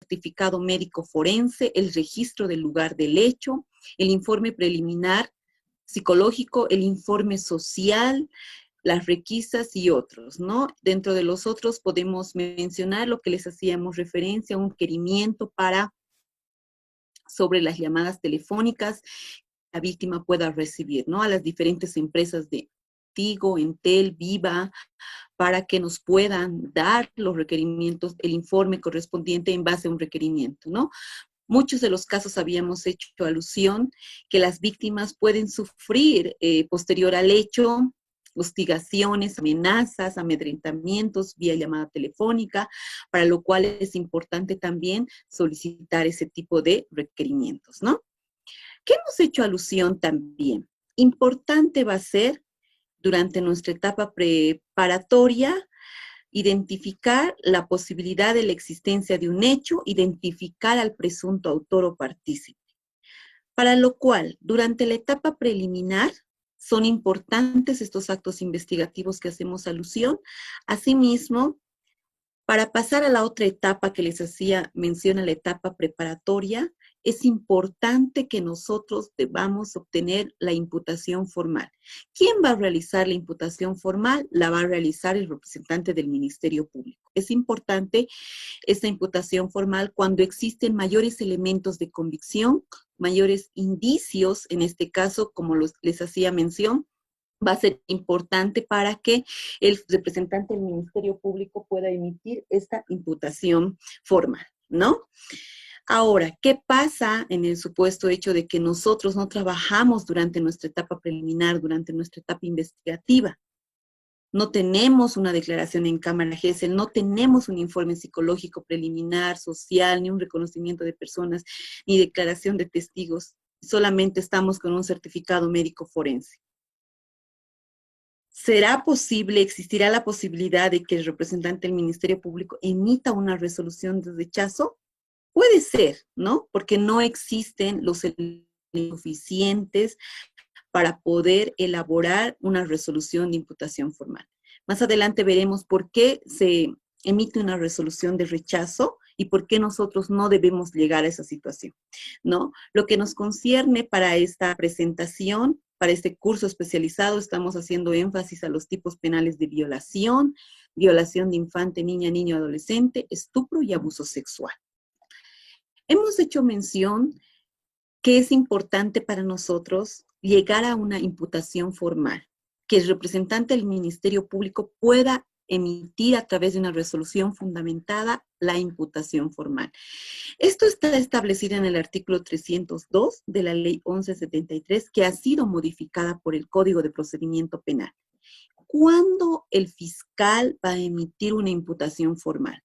certificado médico forense, el registro del lugar del hecho, el informe preliminar psicológico, el informe social, las requisas y otros, ¿no? Dentro de los otros podemos mencionar lo que les hacíamos referencia, un requerimiento sobre las llamadas telefónicas que la víctima pueda recibir, ¿no? A las diferentes empresas de Tigo, Entel, Viva, para que nos puedan dar los requerimientos, el informe correspondiente en base a un requerimiento, ¿no? Muchos de los casos habíamos hecho alusión que las víctimas pueden sufrir posterior al hecho hostigaciones, amenazas, amedrentamientos vía llamada telefónica, para lo cual es importante también solicitar ese tipo de requerimientos, ¿no? ¿Qué hemos hecho alusión también? Importante va a ser durante nuestra etapa preparatoria identificar la posibilidad de la existencia de un hecho, identificar al presunto autor o partícipe. Para lo cual, durante la etapa preliminar, son importantes estos actos investigativos que hacemos alusión. Asimismo, para pasar a la otra etapa que les hacía mención, a la etapa preparatoria, es importante que nosotros debamos obtener la imputación formal. ¿Quién va a realizar la imputación formal? La va a realizar el representante del Ministerio Público. Es importante esta imputación formal cuando existen mayores elementos de convicción, mayores indicios, en este caso, como les hacía mención, va a ser importante para que el representante del Ministerio Público pueda emitir esta imputación formal, ¿no? Ahora, ¿qué pasa en el supuesto hecho de que nosotros no trabajamos durante nuestra etapa preliminar, durante nuestra etapa investigativa? No tenemos una declaración en Cámara GESEL, no tenemos un informe psicológico preliminar, social, ni un reconocimiento de personas, ni declaración de testigos. Solamente estamos con un certificado médico forense. ¿Será posible, existirá la posibilidad de que el representante del Ministerio Público emita una resolución de rechazo? Puede ser, ¿no? Porque no existen los elementos suficientes para poder elaborar una resolución de imputación formal. Más adelante veremos por qué se emite una resolución de rechazo y por qué nosotros no debemos llegar a esa situación, ¿no? Lo que nos concierne para esta presentación, para este curso especializado, estamos haciendo énfasis a los tipos penales de violación, violación de infante, niña, niño, adolescente, estupro y abuso sexual. Hemos hecho mención que es importante para nosotros llegar a una imputación formal, que el representante del Ministerio Público pueda emitir a través de una resolución fundamentada la imputación formal. Esto está establecido en el artículo 302 de la Ley 1173, que ha sido modificada por el Código de Procedimiento Penal. ¿Cuándo el fiscal va a emitir una imputación formal?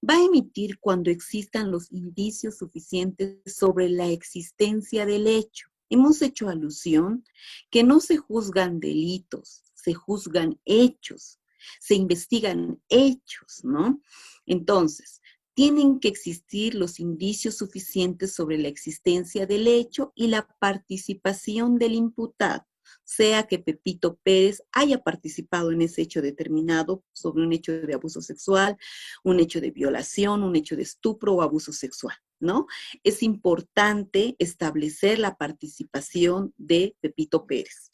Va a emitir cuando existan los indicios suficientes sobre la existencia del hecho. Hemos hecho alusión que no se juzgan delitos, se juzgan hechos, se investigan hechos, ¿no? Entonces, tienen que existir los indicios suficientes sobre la existencia del hecho y la participación del imputado, sea que Pepito Pérez haya participado en ese hecho determinado sobre un hecho de abuso sexual, un hecho de violación, un hecho de estupro o abuso sexual, ¿no? Es importante establecer la participación de Pepito Pérez.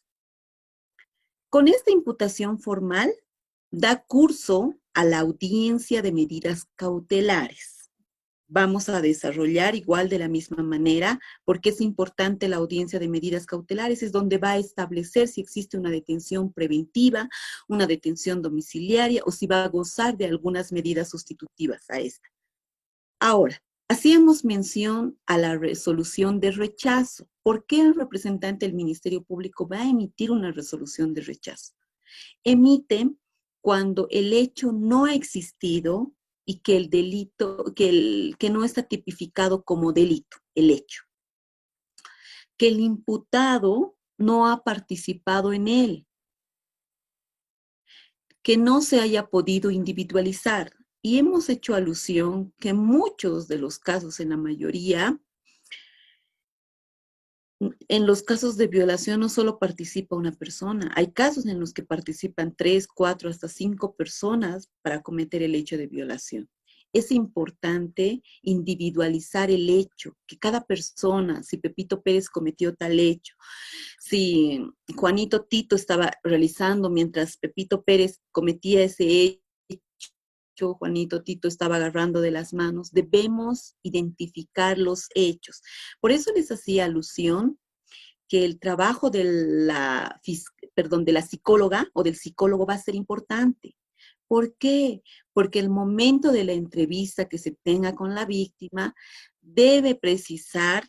Con esta imputación formal, da curso a la audiencia de medidas cautelares. Vamos a desarrollar igual de la misma manera, porque es importante la audiencia de medidas cautelares, es donde va a establecer si existe una detención preventiva, una detención domiciliaria, o si va a gozar de algunas medidas sustitutivas a esta. Ahora, hacíamos mención a la resolución de rechazo. ¿Por qué el representante del Ministerio Público va a emitir una resolución de rechazo? Emite cuando el hecho no ha existido y que el delito, que no está tipificado como delito, el hecho. Que el imputado no ha participado en él. Que no se haya podido individualizar. Y hemos hecho alusión que en muchos de los casos, en la mayoría, en los casos de violación no solo participa una persona, hay casos en los que participan 3, 4, hasta 5 personas para cometer el hecho de violación. es importante individualizar el hecho, que cada persona, si Pepito Pérez cometió tal hecho, si Juanito Tito estaba realizando mientras Pepito Pérez cometía ese hecho, Juanito Tito estaba agarrando de las manos, debemos identificar los hechos. Por eso les hacía alusión que el trabajo de de la psicóloga o del psicólogo va a ser importante. ¿Por qué? Porque el momento de la entrevista que se tenga con la víctima debe precisar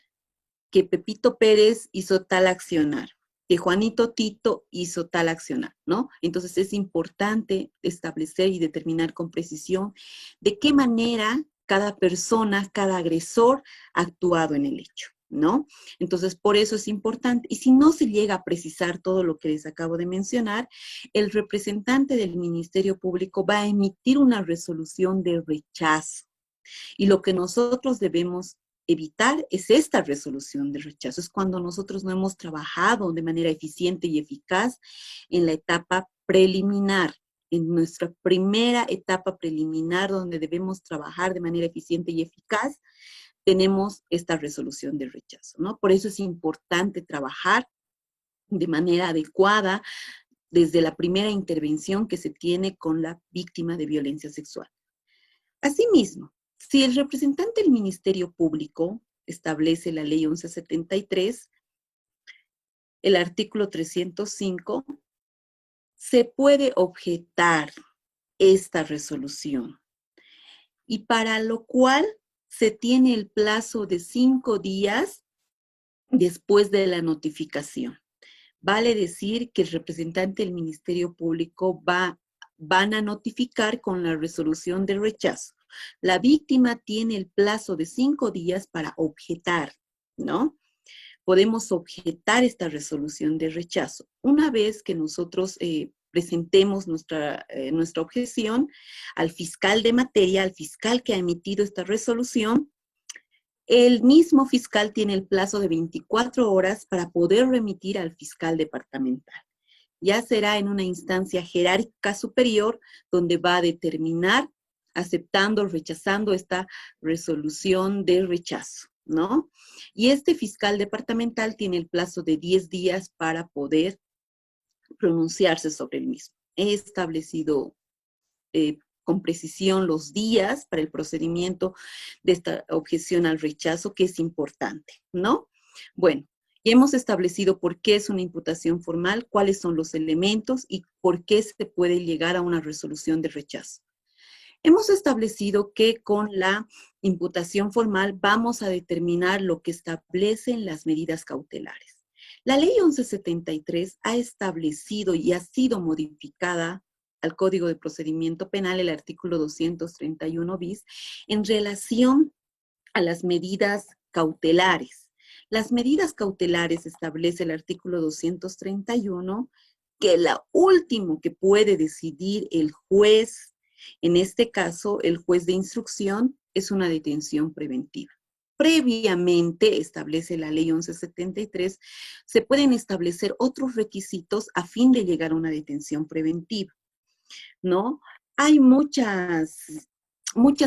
que Pepito Pérez hizo tal accionar, que Juanito Tito hizo tal accionar, ¿no? Entonces es importante establecer y determinar con precisión de qué manera cada persona, cada agresor ha actuado en el hecho, ¿no? Entonces, por eso es importante. Y si no se llega a precisar todo lo que les acabo de mencionar, el representante del Ministerio Público va a emitir una resolución de rechazo. Y lo que nosotros debemos evitar es esta resolución de rechazo. Es cuando nosotros no hemos trabajado de manera eficiente y eficaz en la etapa preliminar, en nuestra primera etapa preliminar donde debemos trabajar de manera eficiente y eficaz, tenemos esta resolución de rechazo, ¿no? Por eso es importante trabajar de manera adecuada desde la primera intervención que se tiene con la víctima de violencia sexual. Asimismo, si el representante del Ministerio Público establece la Ley 1173, el artículo 305, se puede objetar esta resolución y para lo cual se tiene el plazo de 5 días después de la notificación. Vale decir que el representante del Ministerio Público van a notificar con la resolución de rechazo. La víctima tiene el plazo de 5 días para objetar, ¿no? Podemos objetar esta resolución de rechazo. Una vez que nosotros presentemos nuestra objeción al fiscal de materia, al fiscal que ha emitido esta resolución, el mismo fiscal tiene el plazo de 24 horas para poder remitir al fiscal departamental. Ya será en una instancia jerárquica superior donde va a determinar aceptando o rechazando esta resolución de rechazo, ¿no? Y este fiscal departamental tiene el plazo de 10 días para poder pronunciarse sobre el mismo. He establecido con precisión los días para el procedimiento de esta objeción al rechazo, que es importante, ¿no? Bueno, ya hemos establecido por qué es una imputación formal, cuáles son los elementos y por qué se puede llegar a una resolución de rechazo. Hemos establecido que con la imputación formal vamos a determinar lo que establecen las medidas cautelares. La ley 1173 ha establecido y ha sido modificada al Código de Procedimiento Penal, el artículo 231 bis, en relación a las medidas cautelares. Las medidas cautelares establece el artículo 231 que lo último que puede decidir el juez, en este caso el juez de instrucción, es una detención preventiva. Previamente, establece la ley 1173, se pueden establecer otros requisitos a fin de llegar a una detención preventiva, ¿no? Hay muchas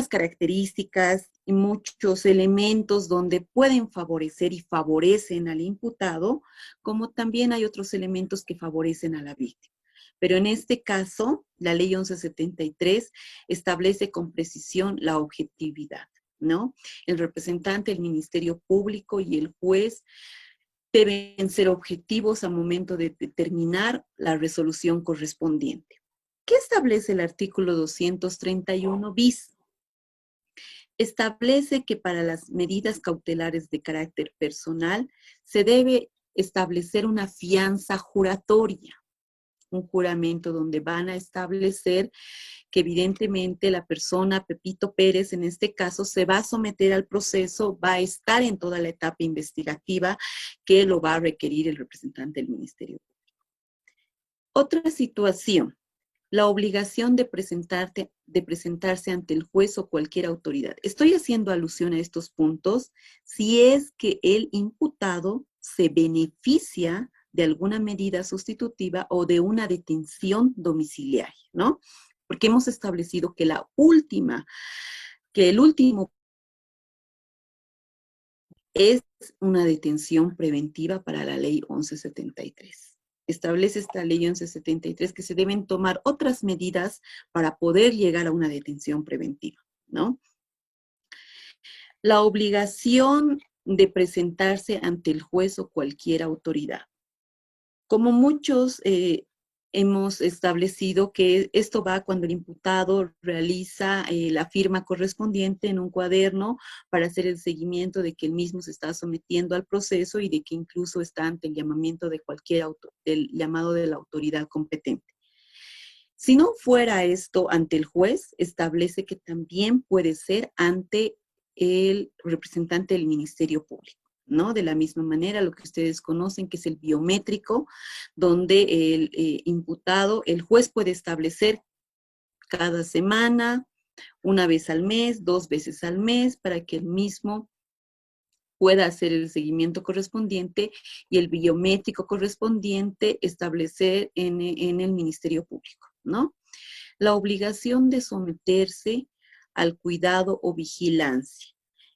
características y muchos elementos donde pueden favorecer y favorecen al imputado, como también hay otros elementos que favorecen a la víctima. Pero en este caso, la ley 1173 establece con precisión la objetividad, ¿no? El representante del Ministerio Público y el juez deben ser objetivos al momento de determinar la resolución correspondiente. ¿Qué establece el artículo 231 bis? Establece que para las medidas cautelares de carácter personal se debe establecer una fianza juratoria, un juramento donde van a establecer que evidentemente la persona, Pepito Pérez, en este caso, se va a someter al proceso, va a estar en toda la etapa investigativa que lo va a requerir el representante del Ministerio Público. Otra situación, la obligación de presentarse ante el juez o cualquier autoridad. Estoy haciendo alusión a estos puntos si es que el imputado se beneficia de alguna medida sustitutiva o de una detención domiciliaria, ¿no? Porque hemos establecido que la última que el último es una detención preventiva para la ley 1173. Establece esta ley 1173 que se deben tomar otras medidas para poder llegar a una detención preventiva, ¿no? La obligación de presentarse ante el juez o cualquier autoridad. Como muchos hemos establecido que esto va cuando el imputado realiza la firma correspondiente en un cuaderno para hacer el seguimiento de que el mismo se está sometiendo al proceso y de que incluso está ante el llamamiento de el llamado de la autoridad competente. Si no fuera esto ante el juez, establece que también puede ser ante el representante del Ministerio Público, ¿no? De la misma manera, lo que ustedes conocen, que es el biométrico, donde el imputado, el juez puede establecer cada semana, una vez al mes, 2 veces al mes, para que el mismo pueda hacer el seguimiento correspondiente y el biométrico correspondiente establecer en el Ministerio Público, ¿no? La obligación de someterse al cuidado o vigilancia.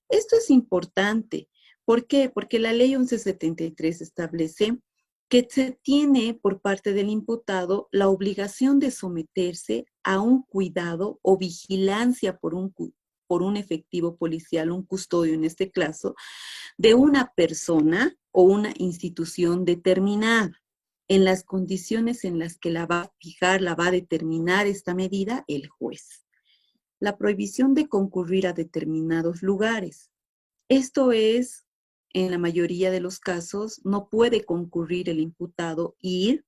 Esto es importante. ¿Por qué? Porque la ley 1173 establece que se tiene por parte del imputado la obligación de someterse a un cuidado o vigilancia por un efectivo policial, un custodio en este caso, de una persona o una institución determinada en las condiciones en las que la va a fijar, la va a determinar esta medida el juez. La prohibición de concurrir a determinados lugares. Esto es, en la mayoría de los casos, no puede concurrir el imputado ir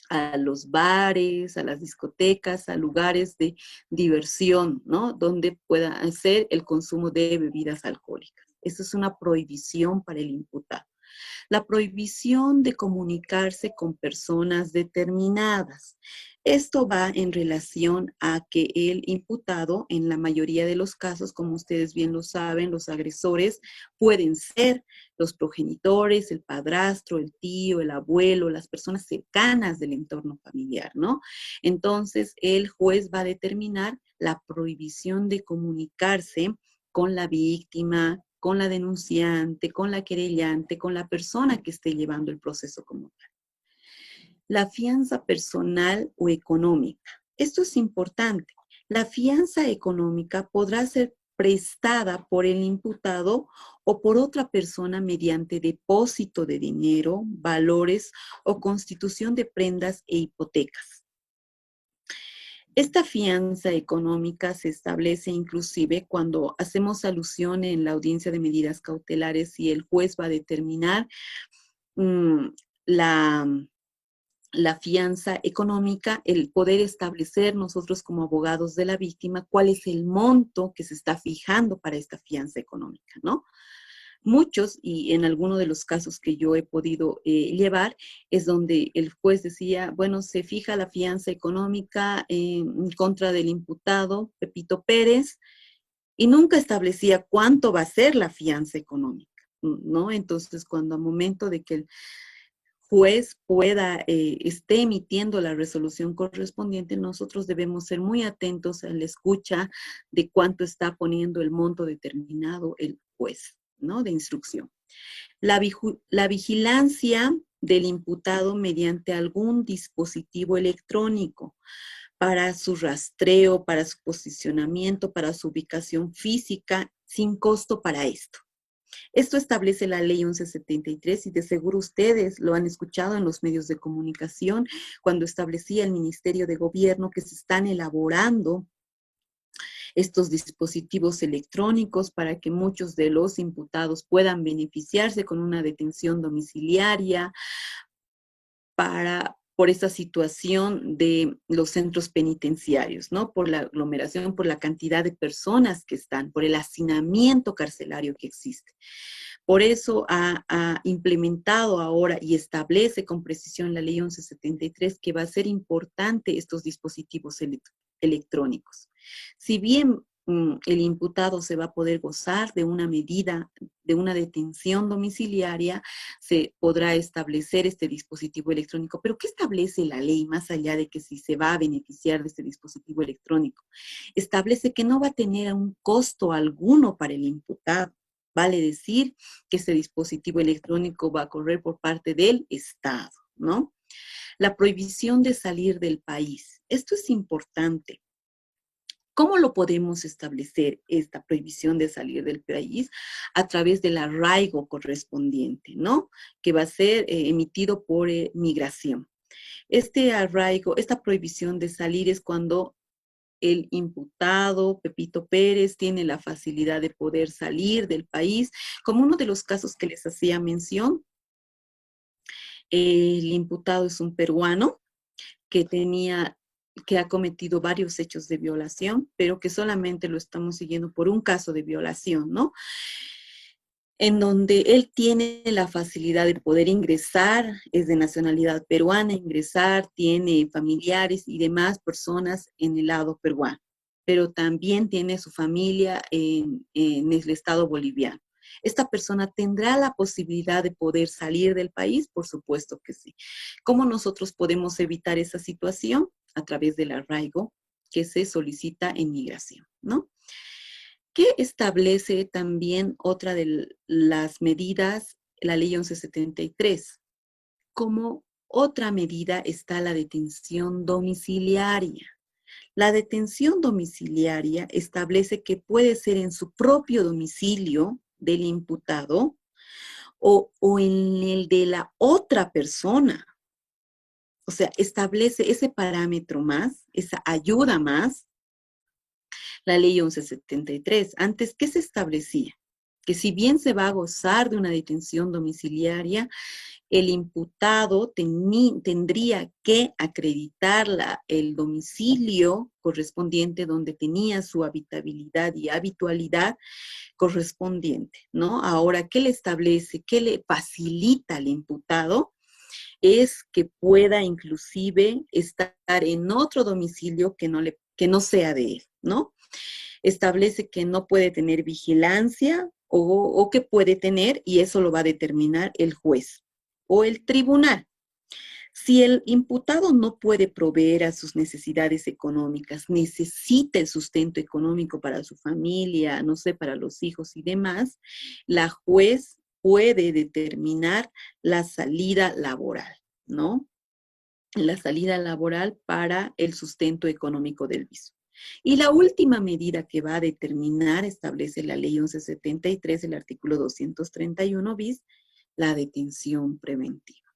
a los bares, a las discotecas, a lugares de diversión, ¿no? Donde pueda hacer el consumo de bebidas alcohólicas. Eso es una prohibición para el imputado. La prohibición de comunicarse con personas determinadas. Esto va en relación a que el imputado, en la mayoría de los casos, como ustedes bien lo saben, los agresores pueden ser los progenitores, el padrastro, el tío, el abuelo, las personas cercanas del entorno familiar, ¿no? Entonces, el juez va a determinar la prohibición de comunicarse con la víctima, con la denunciante, con la querellante, con la persona que esté llevando el proceso como tal. La fianza personal o económica. Esto es importante. La fianza económica podrá ser prestada por el imputado o por otra persona mediante depósito de dinero, valores o constitución de prendas e hipotecas. Esta fianza económica se establece inclusive cuando hacemos alusión en la audiencia de medidas cautelares y el juez va a determinar la fianza económica, el poder establecer nosotros como abogados de la víctima cuál es el monto que se está fijando para esta fianza económica, ¿no? Muchos, y en alguno de los casos que yo he podido llevar, es donde el juez decía, bueno, se fija la fianza económica en contra del imputado, Pepito Pérez, y nunca establecía cuánto va a ser la fianza económica, ¿no? Entonces, cuando a momento de que el juez esté emitiendo la resolución correspondiente, nosotros debemos ser muy atentos a la escucha de cuánto está poniendo el monto determinado el juez, ¿no? De instrucción. La vigilancia del imputado mediante algún dispositivo electrónico para su rastreo, para su posicionamiento, para su ubicación física, sin costo para esto. Esto establece la ley 1173 y de seguro ustedes lo han escuchado en los medios de comunicación cuando establecía el Ministerio de Gobierno que se están elaborando estos dispositivos electrónicos para que muchos de los imputados puedan beneficiarse con una detención domiciliaria por esta situación de los centros penitenciarios, ¿no? Por la aglomeración, por la cantidad de personas que están, por el hacinamiento carcelario que existe. Por eso ha implementado ahora y establece con precisión la ley 1173 que va a ser importante estos dispositivos electrónicos. Si bien el imputado se va a poder gozar de una medida de una detención domiciliaria se podrá establecer este dispositivo electrónico. Pero ¿qué establece la ley más allá de que si se va a beneficiar de este dispositivo electrónico? Establece que no va a tener un costo alguno para el imputado. Vale decir que este dispositivo electrónico va a correr por parte del Estado, ¿no? La prohibición de salir del país. Esto es importante. ¿Cómo lo podemos establecer, esta prohibición de salir del país? A través del arraigo correspondiente, ¿no? Que va a ser emitido por migración. Este arraigo, esta prohibición de salir es cuando el imputado, Pepito Pérez, tiene la facilidad de poder salir del país, como uno de los casos que les hacía mención. El imputado es un peruano que ha cometido varios hechos de violación, pero que solamente lo estamos siguiendo por un caso de violación, ¿no? En donde él tiene la facilidad de poder ingresar, es de nacionalidad peruana, ingresar, tiene familiares y demás personas en el lado peruano, pero también tiene su familia en el estado boliviano. ¿Esta persona tendrá la posibilidad de poder salir del país? Por supuesto que sí. ¿Cómo nosotros podemos evitar esa situación? A través del arraigo que se solicita en migración, ¿no? ¿Qué establece también otra de las medidas, la ley 1173? Como otra medida está la detención domiciliaria. La detención domiciliaria establece que puede ser en su propio domicilio del imputado o en el de la otra persona. O sea, establece ese parámetro más, esa ayuda más, la ley 1173. Antes, ¿qué se establecía? Que si bien se va a gozar de una detención domiciliaria, el imputado tendría que acreditar el domicilio correspondiente donde tenía su habitabilidad y habitualidad correspondiente, ¿no? Ahora, ¿qué le establece? ¿Qué le facilita al imputado? Es que pueda inclusive estar en otro domicilio que no sea de él, ¿no? Establece que no puede tener vigilancia o que puede tener, y eso lo va a determinar el juez o el tribunal. Si el imputado no puede proveer a sus necesidades económicas, necesita el sustento económico para su familia, no sé, para los hijos y demás, la juez puede determinar la salida laboral, ¿no? La salida laboral para el sustento económico del mismo. Y la última medida que va a determinar, establece la ley 1173, el artículo 231 bis, la detención preventiva.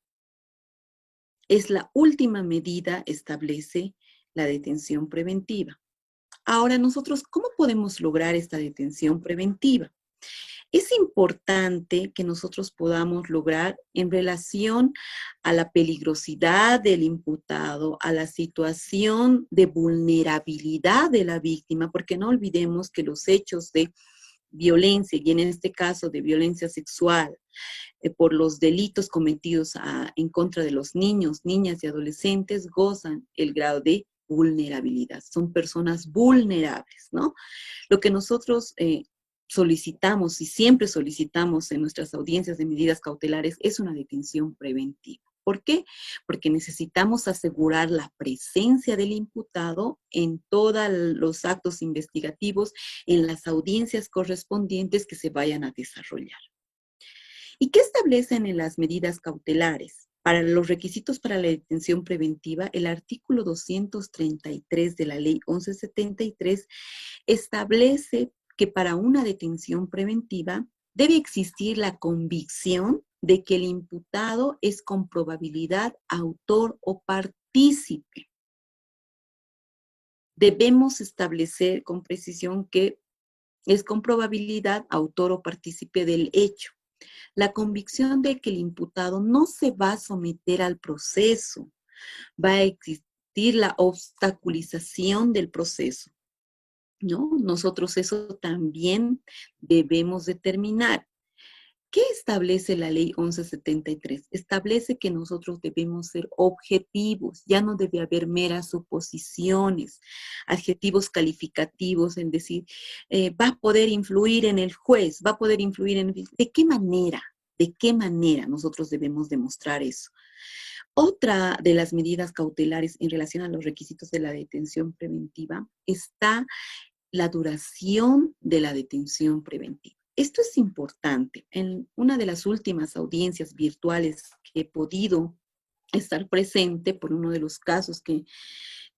Es la última medida, establece la detención preventiva. Ahora nosotros, ¿cómo podemos lograr esta detención preventiva? Es importante que nosotros podamos lograr en relación a la peligrosidad del imputado, a la situación de vulnerabilidad de la víctima, porque no olvidemos que los hechos de violencia, y en este caso de violencia sexual, por los delitos cometidos en contra de los niños, niñas y adolescentes, gozan el grado de vulnerabilidad. Son personas vulnerables, ¿no? Lo que nosotros solicitamos y siempre solicitamos en nuestras audiencias de medidas cautelares es una detención preventiva. ¿Por qué? Porque necesitamos asegurar la presencia del imputado en todos los actos investigativos, en las audiencias correspondientes que se vayan a desarrollar. ¿Y qué establecen en las medidas cautelares? Para los requisitos para la detención preventiva, el artículo 233 de la ley 1173 establece que para una detención preventiva debe existir la convicción de que el imputado es con probabilidad autor o partícipe. Debemos establecer con precisión que es con probabilidad autor o partícipe del hecho. La convicción de que el imputado no se va a someter al proceso, va a existir la obstaculización del proceso, ¿no? Nosotros eso también debemos determinar. ¿Qué establece la ley 1173? Establece que nosotros debemos ser objetivos, ya no debe haber meras suposiciones, adjetivos calificativos, en decir, va a poder influir en el juez, va a poder influir en... ¿De qué manera? ¿De qué manera nosotros debemos demostrar eso? Otra de las medidas cautelares en relación a los requisitos de la detención preventiva está la duración de la detención preventiva. Esto es importante. En una de las últimas audiencias virtuales que he podido estar presente por uno de los casos que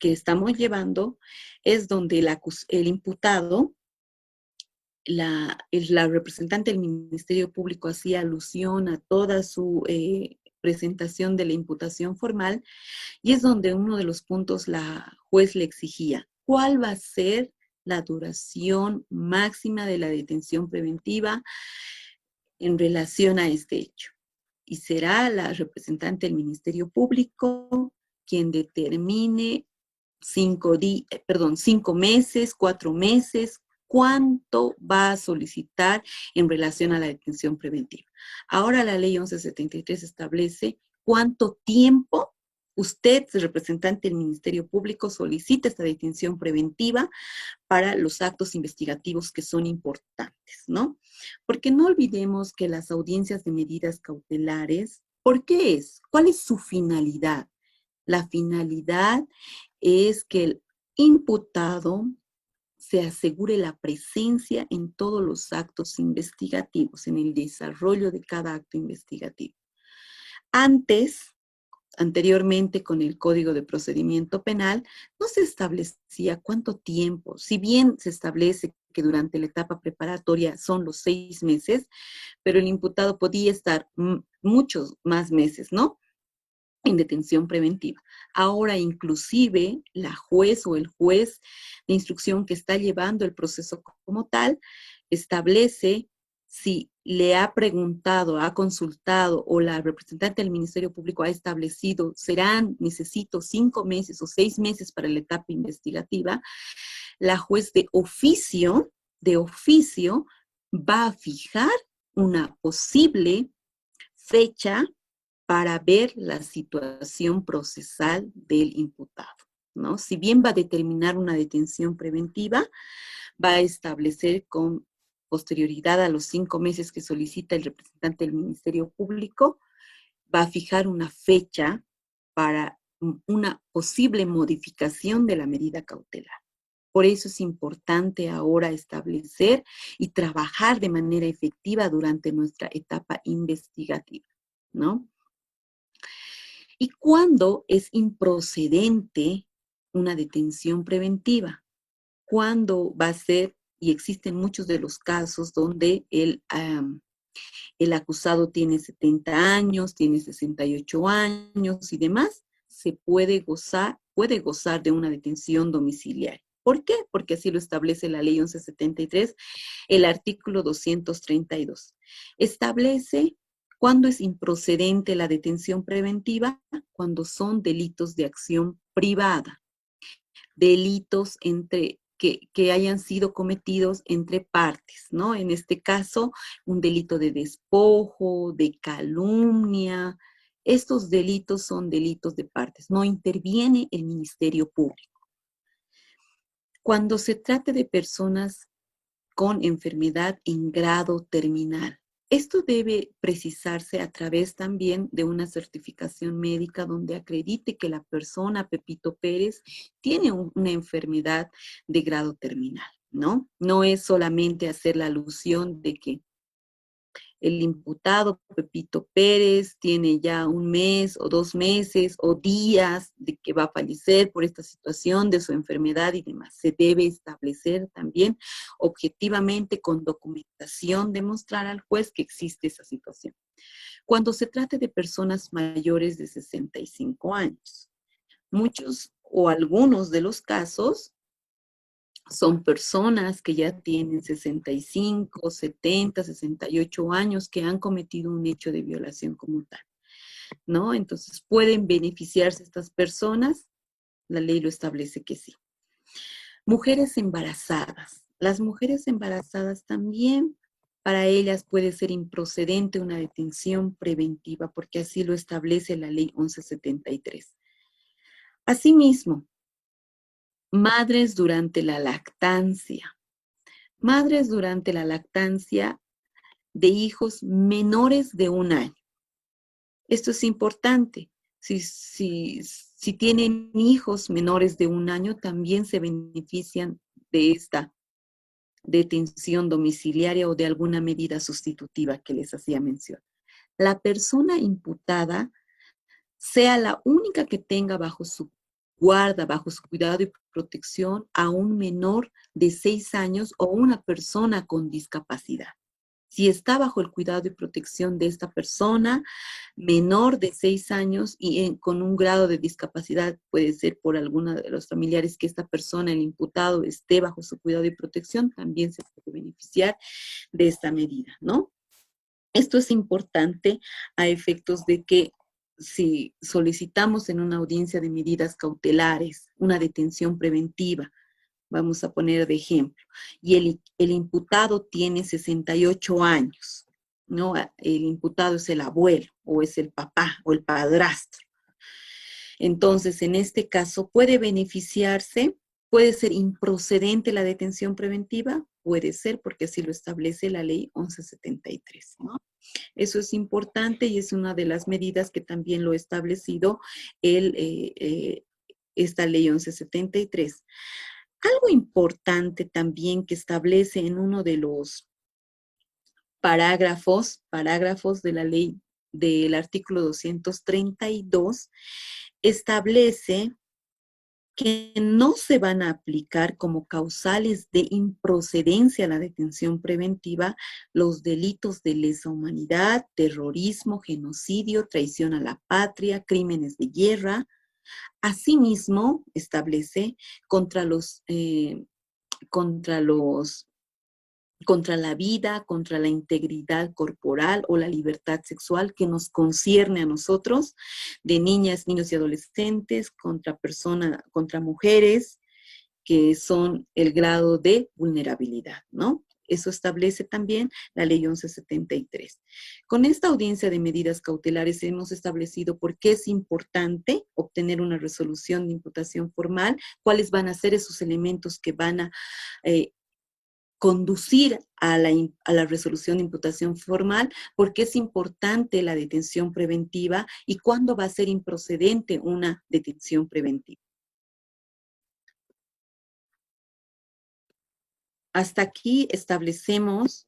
estamos llevando, es donde el imputado, la representante del Ministerio Público hacía alusión a toda su presentación de la imputación formal, y es donde uno de los puntos la juez le exigía, ¿cuál va a ser la duración máxima de la detención preventiva en relación a este hecho? Y será la representante del Ministerio Público quien determine 5 meses, 4 meses, cuánto va a solicitar en relación a la detención preventiva. Ahora la ley 1173 establece cuánto tiempo usted, representante del Ministerio Público, solicita esta detención preventiva para los actos investigativos que son importantes, ¿no? Porque no olvidemos que las audiencias de medidas cautelares, ¿por qué es? ¿Cuál es su finalidad? La finalidad es que el imputado se asegure la presencia en todos los actos investigativos, en el desarrollo de cada acto investigativo. Anteriormente, con el Código de Procedimiento Penal, no se establecía cuánto tiempo, si bien se establece que durante la etapa preparatoria son los 6 meses, pero el imputado podía estar muchos más meses, ¿no?, en detención preventiva. Ahora, inclusive, la juez o el juez de instrucción que está llevando el proceso como tal, establece si le ha preguntado, ha consultado o la representante del Ministerio Público ha establecido, necesito 5 meses o 6 meses para la etapa investigativa, la juez de oficio va a fijar una posible fecha para ver la situación procesal del imputado, ¿no? Si bien va a determinar una detención preventiva, va a establecer con posterioridad a los 5 meses que solicita el representante del Ministerio Público, va a fijar una fecha para una posible modificación de la medida cautelar. Por eso es importante ahora establecer y trabajar de manera efectiva durante nuestra etapa investigativa, ¿no? ¿Y cuándo es improcedente una detención preventiva? ¿Cuándo va a ser, y existen muchos de los casos donde el acusado tiene 70 años, tiene 68 años y demás, se puede gozar de una detención domiciliaria. ¿Por qué? Porque así lo establece la ley 1173, el artículo 232. Establece cuándo es improcedente la detención preventiva, cuando son delitos de acción privada, delitos que hayan sido cometidos entre partes, ¿no? En este caso, un delito de despojo, de calumnia. Estos delitos son delitos de partes, no interviene el Ministerio Público. Cuando se trate de personas con enfermedad en grado terminal, esto debe precisarse a través también de una certificación médica donde acredite que la persona, Pepito Pérez, tiene una enfermedad de grado terminal, ¿no? No es solamente hacer la alusión de que el imputado, Pepito Pérez, tiene ya 1 mes o 2 meses o días de que va a fallecer por esta situación de su enfermedad y demás. Se debe establecer también objetivamente con documentación, demostrar al juez que existe esa situación. Cuando se trate de personas mayores de 65 años, muchos o algunos de los casos son personas que ya tienen 65, 70, 68 años que han cometido un hecho de violación como tal, ¿no? Entonces, ¿pueden beneficiarse estas personas? La ley lo establece que sí. Mujeres embarazadas. Las mujeres embarazadas también para ellas puede ser improcedente una detención preventiva, porque así lo establece la ley 1173. Asimismo, madres durante la lactancia. Madres durante la lactancia de hijos menores de 1 año. Esto es importante. Si tienen hijos menores de 1 año, también se benefician de esta detención domiciliaria o de alguna medida sustitutiva que les hacía mención. La persona imputada sea la única que tenga bajo su guarda, bajo su cuidado y protección a un menor de 6 años o una persona con discapacidad. Si está bajo el cuidado y protección de esta persona menor de 6 años y con un grado de discapacidad, puede ser por alguno de los familiares que esta persona, el imputado, esté bajo su cuidado y protección, también se puede beneficiar de esta medida, ¿no? Esto es importante a efectos de que si solicitamos en una audiencia de medidas cautelares una detención preventiva, vamos a poner de ejemplo, y el imputado tiene 68 años, ¿no? El imputado es el abuelo, o es el papá, o el padrastro. Entonces, en este caso, puede beneficiarse, puede ser improcedente la detención preventiva, puede ser, porque así lo establece la ley 1173, ¿no? Eso es importante y es una de las medidas que también lo ha establecido esta ley 1173. Algo importante también que establece en uno de los parágrafos de la ley del artículo 232, establece que no se van a aplicar como causales de improcedencia a la detención preventiva los delitos de lesa humanidad, terrorismo, genocidio, traición a la patria, crímenes de guerra. Asimismo, establece contra la vida, contra la integridad corporal o la libertad sexual que nos concierne a nosotros, de niñas, niños y adolescentes, contra mujeres, que son el grado de vulnerabilidad, ¿no? Eso establece también la ley 1173. Con esta audiencia de medidas cautelares hemos establecido por qué es importante obtener una resolución de imputación formal, cuáles van a ser esos elementos que van a conducir a la resolución de imputación formal, porque es importante la detención preventiva y cuándo va a ser improcedente una detención preventiva. Hasta aquí establecemos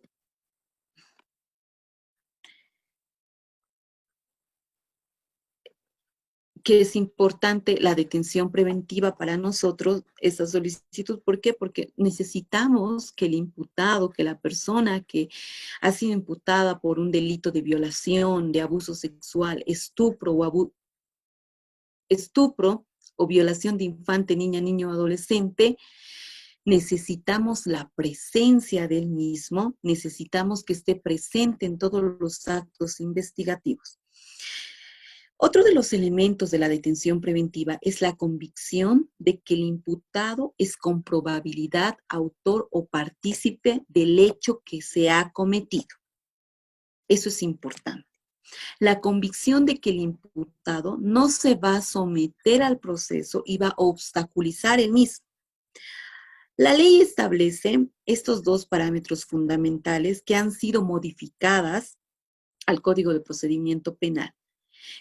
que es importante la detención preventiva para nosotros, esa solicitud. ¿Por qué? Porque necesitamos que el imputado, que la persona que ha sido imputada por un delito de violación, de abuso sexual, estupro o violación de infante, niña, niño o adolescente, necesitamos la presencia del mismo, necesitamos que esté presente en todos los actos investigativos. Otro de los elementos de la detención preventiva es la convicción de que el imputado es con probabilidad autor o partícipe del hecho que se ha cometido. Eso es importante. La convicción de que el imputado no se va a someter al proceso y va a obstaculizar el mismo. La ley establece estos dos parámetros fundamentales que han sido modificadas al Código de Procedimiento Penal.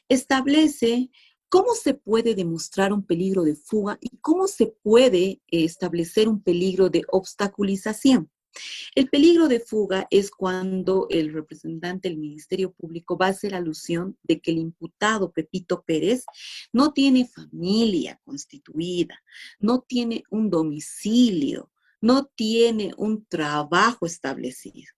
Establece cómo se puede demostrar un peligro de fuga y cómo se puede establecer un peligro de obstaculización. El peligro de fuga es cuando el representante del Ministerio Público va a hacer alusión de que el imputado Pepito Pérez no tiene familia constituida, no tiene un domicilio, no tiene un trabajo establecido.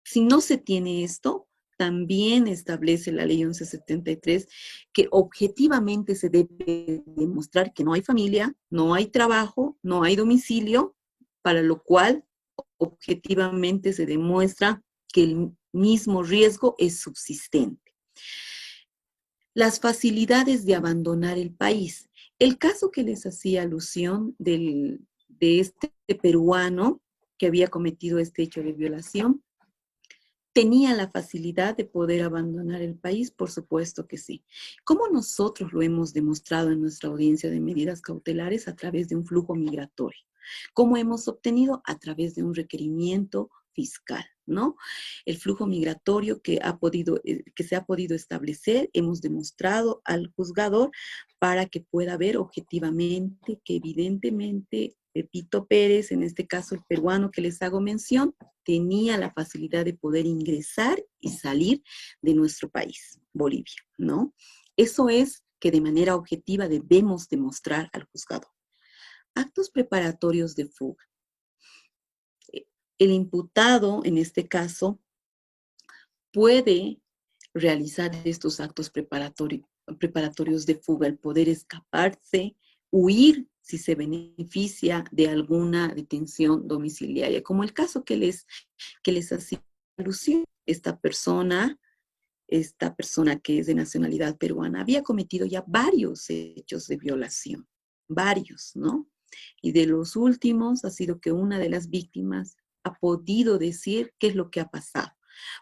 Si no se tiene esto, también establece la ley 1173 que objetivamente se debe demostrar que no hay familia, no hay trabajo, no hay domicilio, para lo cual objetivamente se demuestra que el mismo riesgo es subsistente. Las facilidades de abandonar el país. El caso que les hacía alusión de este peruano que había cometido este hecho de violación, ¿tenía la facilidad de poder abandonar el país? Por supuesto que sí. ¿Cómo nosotros lo hemos demostrado en nuestra audiencia de medidas cautelares? A través de un flujo migratorio. ¿Cómo hemos obtenido? A través de un requerimiento fiscal, ¿no? El flujo migratorio que se ha podido establecer, hemos demostrado al juzgador para que pueda ver objetivamente que evidentemente Pepito Pérez, en este caso el peruano que les hago mención, tenía la facilidad de poder ingresar y salir de nuestro país, Bolivia, ¿no? Eso es que de manera objetiva debemos demostrar al juzgador. Actos preparatorios de fuga. El imputado, en este caso, puede realizar estos actos preparatorios de fuga, el poder escaparse, huir si se beneficia de alguna detención domiciliaria, como el caso que les hacía alusión. Esta persona que es de nacionalidad peruana había cometido ya varios hechos de violación, varios, ¿no? Y de los últimos ha sido que una de las víctimas ha podido decir qué es lo que ha pasado,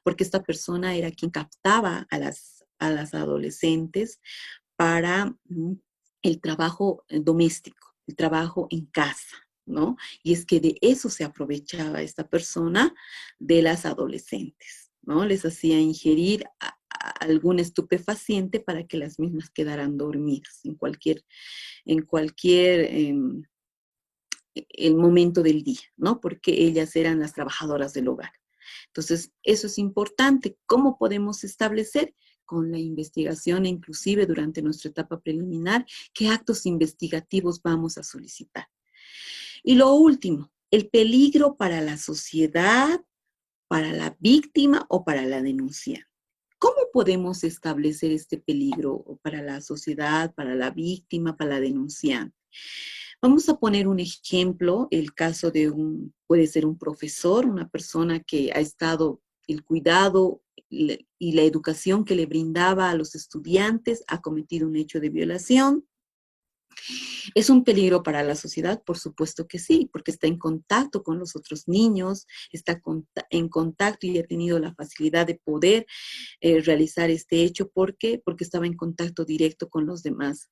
porque esta persona era quien captaba a las adolescentes para el trabajo doméstico, el trabajo en casa, ¿no? Y es que de eso se aprovechaba esta persona de las adolescentes, ¿no? Les hacía ingerir algún estupefaciente para que las mismas quedaran dormidas en cualquier el momento del día, ¿no? Porque ellas eran las trabajadoras del hogar. Entonces, eso es importante. ¿Cómo podemos establecer? Con la investigación, inclusive durante nuestra etapa preliminar, qué actos investigativos vamos a solicitar. Y lo último, el peligro para la sociedad, para la víctima o para la denunciante. ¿Cómo podemos establecer este peligro para la sociedad, para la víctima, para la denunciante? Vamos a poner un ejemplo, el caso puede ser un profesor, una persona que ha estado el cuidado y la educación que le brindaba a los estudiantes, ha cometido un hecho de violación. ¿Es un peligro para la sociedad? Por supuesto que sí, porque está en contacto con los otros niños, está en contacto y ha tenido la facilidad de poder realizar este hecho. ¿Por qué? Porque estaba en contacto directo con los demás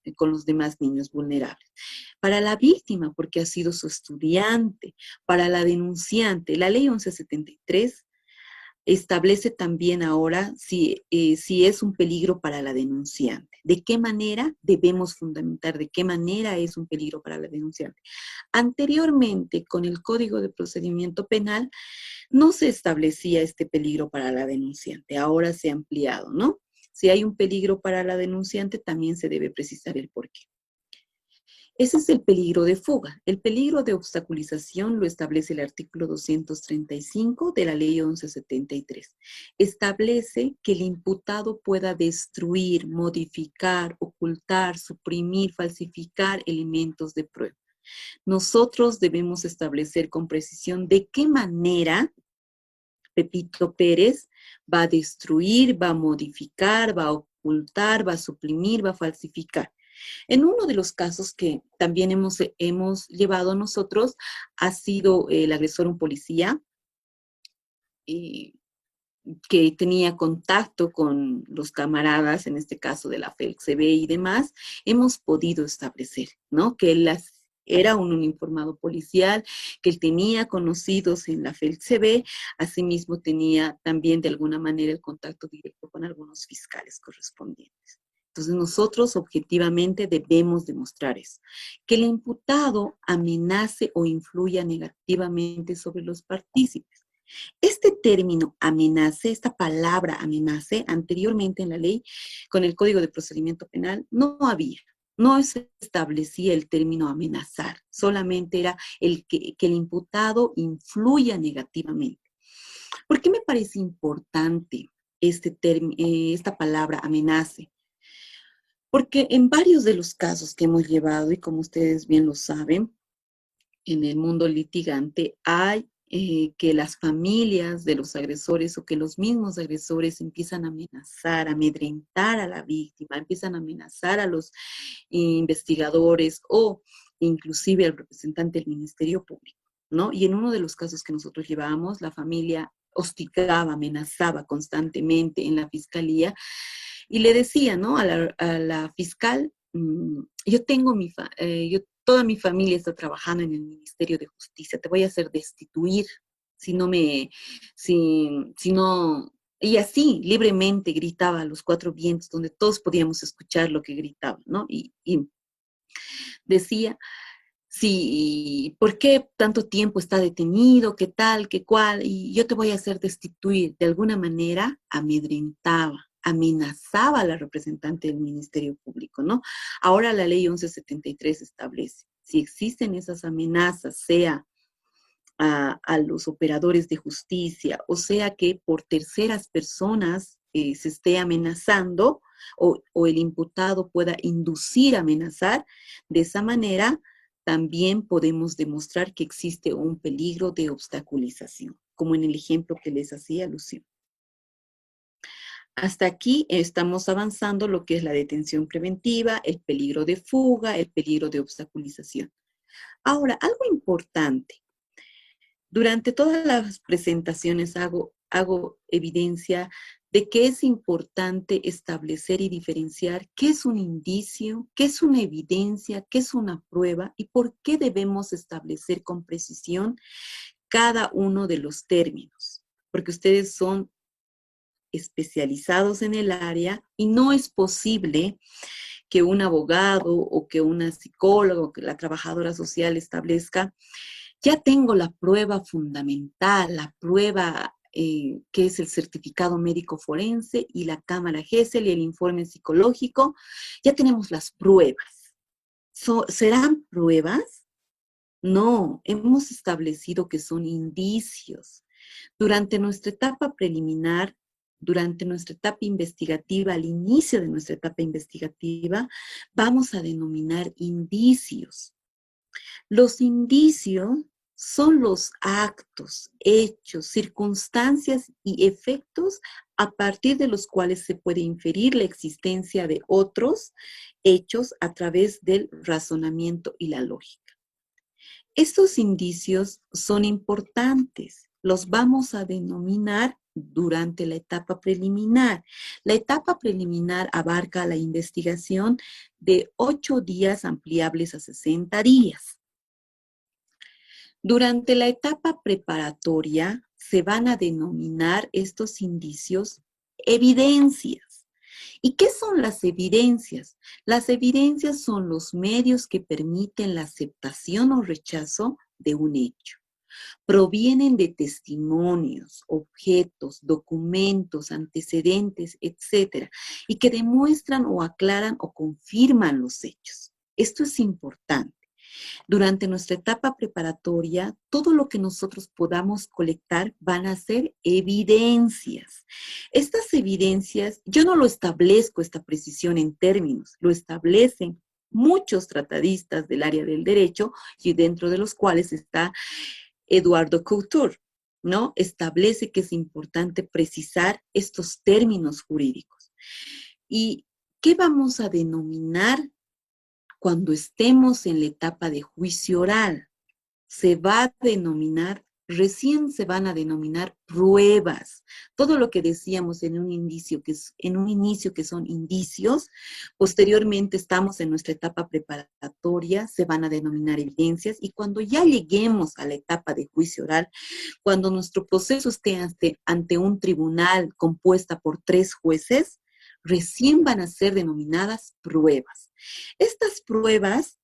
niños vulnerables. Para la víctima, porque ha sido su estudiante. Para la denunciante, la ley 1173 establece también ahora si es un peligro para la denunciante. ¿De qué manera debemos fundamentar? ¿De qué manera es un peligro para la denunciante? Anteriormente, con el Código de Procedimiento Penal, no se establecía este peligro para la denunciante. Ahora se ha ampliado, ¿no? Si hay un peligro para la denunciante, también se debe precisar el porqué. Ese es el peligro de fuga. El peligro de obstaculización lo establece el artículo 235 de la ley 1173. Establece que el imputado pueda destruir, modificar, ocultar, suprimir, falsificar elementos de prueba. Nosotros debemos establecer con precisión de qué manera Pepito Pérez va a destruir, va a modificar, va a ocultar, va a suprimir, va a falsificar. En uno de los casos que también hemos llevado nosotros ha sido el agresor un policía que tenía contacto con los camaradas, en este caso de la FELCB y demás. Hemos podido establecer, ¿no? Que él era un uniformado policial, que él tenía conocidos en la FELCB, asimismo tenía también de alguna manera el contacto directo con algunos fiscales correspondientes. Entonces nosotros objetivamente debemos demostrar eso, que el imputado amenace o influya negativamente sobre los partícipes. Este término amenace, esta palabra amenace, anteriormente en la ley, con el Código de Procedimiento Penal, no había. No se establecía el término amenazar, solamente era que el imputado influya negativamente. ¿Por qué me parece importante esta palabra amenace? Porque en varios de los casos que hemos llevado, y como ustedes bien lo saben, en el mundo litigante hay que las familias de los agresores o que los mismos agresores empiezan a amenazar, a amedrentar a la víctima, empiezan a amenazar a los investigadores o inclusive al representante del Ministerio Público, ¿no? Y en uno de los casos que nosotros llevábamos, la familia hostigaba, amenazaba constantemente en la fiscalía y le decía, ¿no? A la fiscal, yo tengo toda mi familia está trabajando en el Ministerio de Justicia, te voy a hacer destituir si no me, si no, y así libremente gritaba a los cuatro vientos, donde todos podíamos escuchar lo que gritaba, ¿no? Y decía, sí, ¿por qué tanto tiempo está detenido? ¿Qué tal? ¿Qué cual? Y yo te voy a hacer destituir. De alguna manera amedrentaba, amenazaba a la representante del Ministerio Público, ¿no? Ahora la ley 1173 establece, si existen esas amenazas, sea a los operadores de justicia, o sea que por terceras personas se esté amenazando o el imputado pueda inducir a amenazar, de esa manera también podemos demostrar que existe un peligro de obstaculización, como en el ejemplo que les hacía alusión. Hasta aquí estamos avanzando lo que es la detención preventiva, el peligro de fuga, el peligro de obstaculización. Ahora, algo importante. Durante todas las presentaciones hago evidencia de que es importante establecer y diferenciar qué es un indicio, qué es una evidencia, qué es una prueba y por qué debemos establecer con precisión cada uno de los términos. Porque ustedes son especializados en el área y no es posible que un abogado o que una psicóloga o que la trabajadora social establezca, ya tengo la prueba fundamental, la prueba que es el certificado médico forense y la cámara GESEL y el informe psicológico, ya tenemos las pruebas. ¿Serán pruebas? No, hemos establecido que son indicios. Durante nuestra etapa preliminar, durante nuestra etapa investigativa, al inicio de nuestra etapa investigativa, vamos a denominar indicios. Los indicios son los actos, hechos, circunstancias y efectos a partir de los cuales se puede inferir la existencia de otros hechos a través del razonamiento y la lógica. Estos indicios son importantes, los vamos a denominar durante la etapa preliminar. La etapa preliminar abarca la investigación de 8 días ampliables a 60 días. Durante la etapa preparatoria se van a denominar estos indicios evidencias. ¿Y qué son las evidencias? Las evidencias son los medios que permiten la aceptación o rechazo de un hecho. Provienen de testimonios, objetos, documentos, antecedentes, etcétera, y que demuestran o aclaran o confirman los hechos. Esto es importante. Durante nuestra etapa preparatoria, todo lo que nosotros podamos colectar van a ser evidencias. Estas evidencias, yo no lo establezco esta precisión en términos, lo establecen muchos tratadistas del área del derecho y dentro de los cuales está Eduardo Couture, ¿no? Establece que es importante precisar estos términos jurídicos. ¿Y qué vamos a denominar cuando estemos en la etapa de juicio oral? Se va a denominar, recién se van a denominar pruebas. Todo lo que decíamos en un inicio que son indicios, posteriormente estamos en nuestra etapa preparatoria, se van a denominar evidencias, y cuando ya lleguemos a la etapa de juicio oral, cuando nuestro proceso esté ante un tribunal compuesta por 3 jueces, recién van a ser denominadas pruebas. Estas pruebas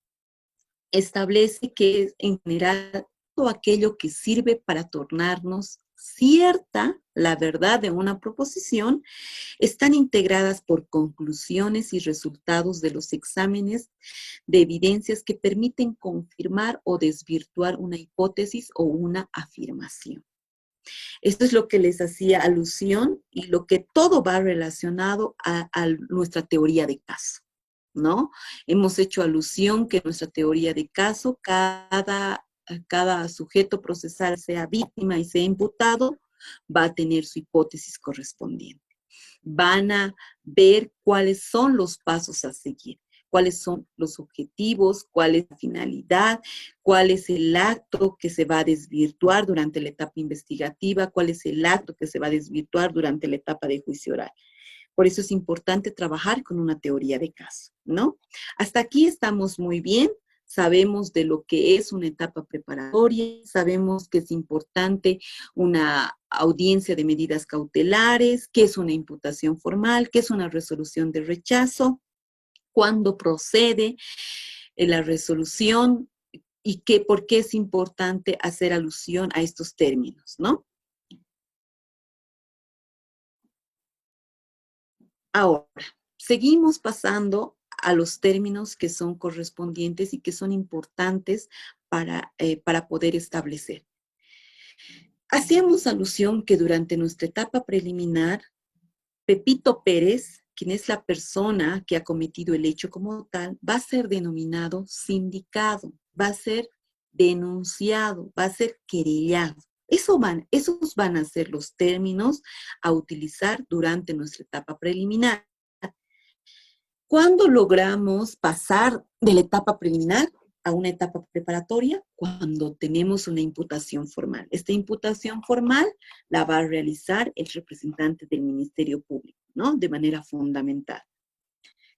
establece que es en general todo aquello que sirve para tornarnos cierta la verdad de una proposición, están integradas por conclusiones y resultados de los exámenes de evidencias que permiten confirmar o desvirtuar una hipótesis o una afirmación. Esto es lo que les hacía alusión y lo que todo va relacionado a nuestra teoría de caso, ¿no? Hemos hecho alusión que en nuestra teoría de caso, cada sujeto procesal, sea víctima y sea imputado, va a tener su hipótesis correspondiente. Van a ver cuáles son los pasos a seguir. cuáles son los objetivos, cuál es la finalidad, cuál es el acto que se va a desvirtuar durante la etapa investigativa, cuál es el acto que se va a desvirtuar durante la etapa de juicio oral. Por eso es importante trabajar con una teoría de caso, ¿no? Hasta aquí estamos muy bien. Sabemos de lo que es una etapa preparatoria, sabemos que es importante una audiencia de medidas cautelares, qué es una imputación formal, qué es una resolución de rechazo, cuándo procede la resolución y por qué es importante hacer alusión a estos términos, ¿no? Ahora, seguimos pasando a los términos que son correspondientes y que son importantes para poder establecer. Hacíamos alusión que durante nuestra etapa preliminar, Pepito Pérez, quien es la persona que ha cometido el hecho como tal, va a ser denominado sindicado, va a ser denunciado, va a ser querellado. Esos van a ser los términos a utilizar durante nuestra etapa preliminar. ¿Cuándo logramos pasar de la etapa preliminar a una etapa preparatoria? Cuando tenemos una imputación formal. Esta imputación formal la va a realizar el representante del Ministerio Público, ¿no? De manera fundamental.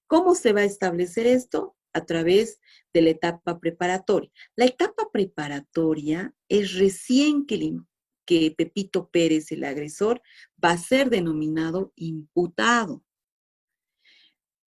¿Cómo se va a establecer esto? A través de la etapa preparatoria. La etapa preparatoria es recién que Pepito Pérez, el agresor, va a ser denominado imputado.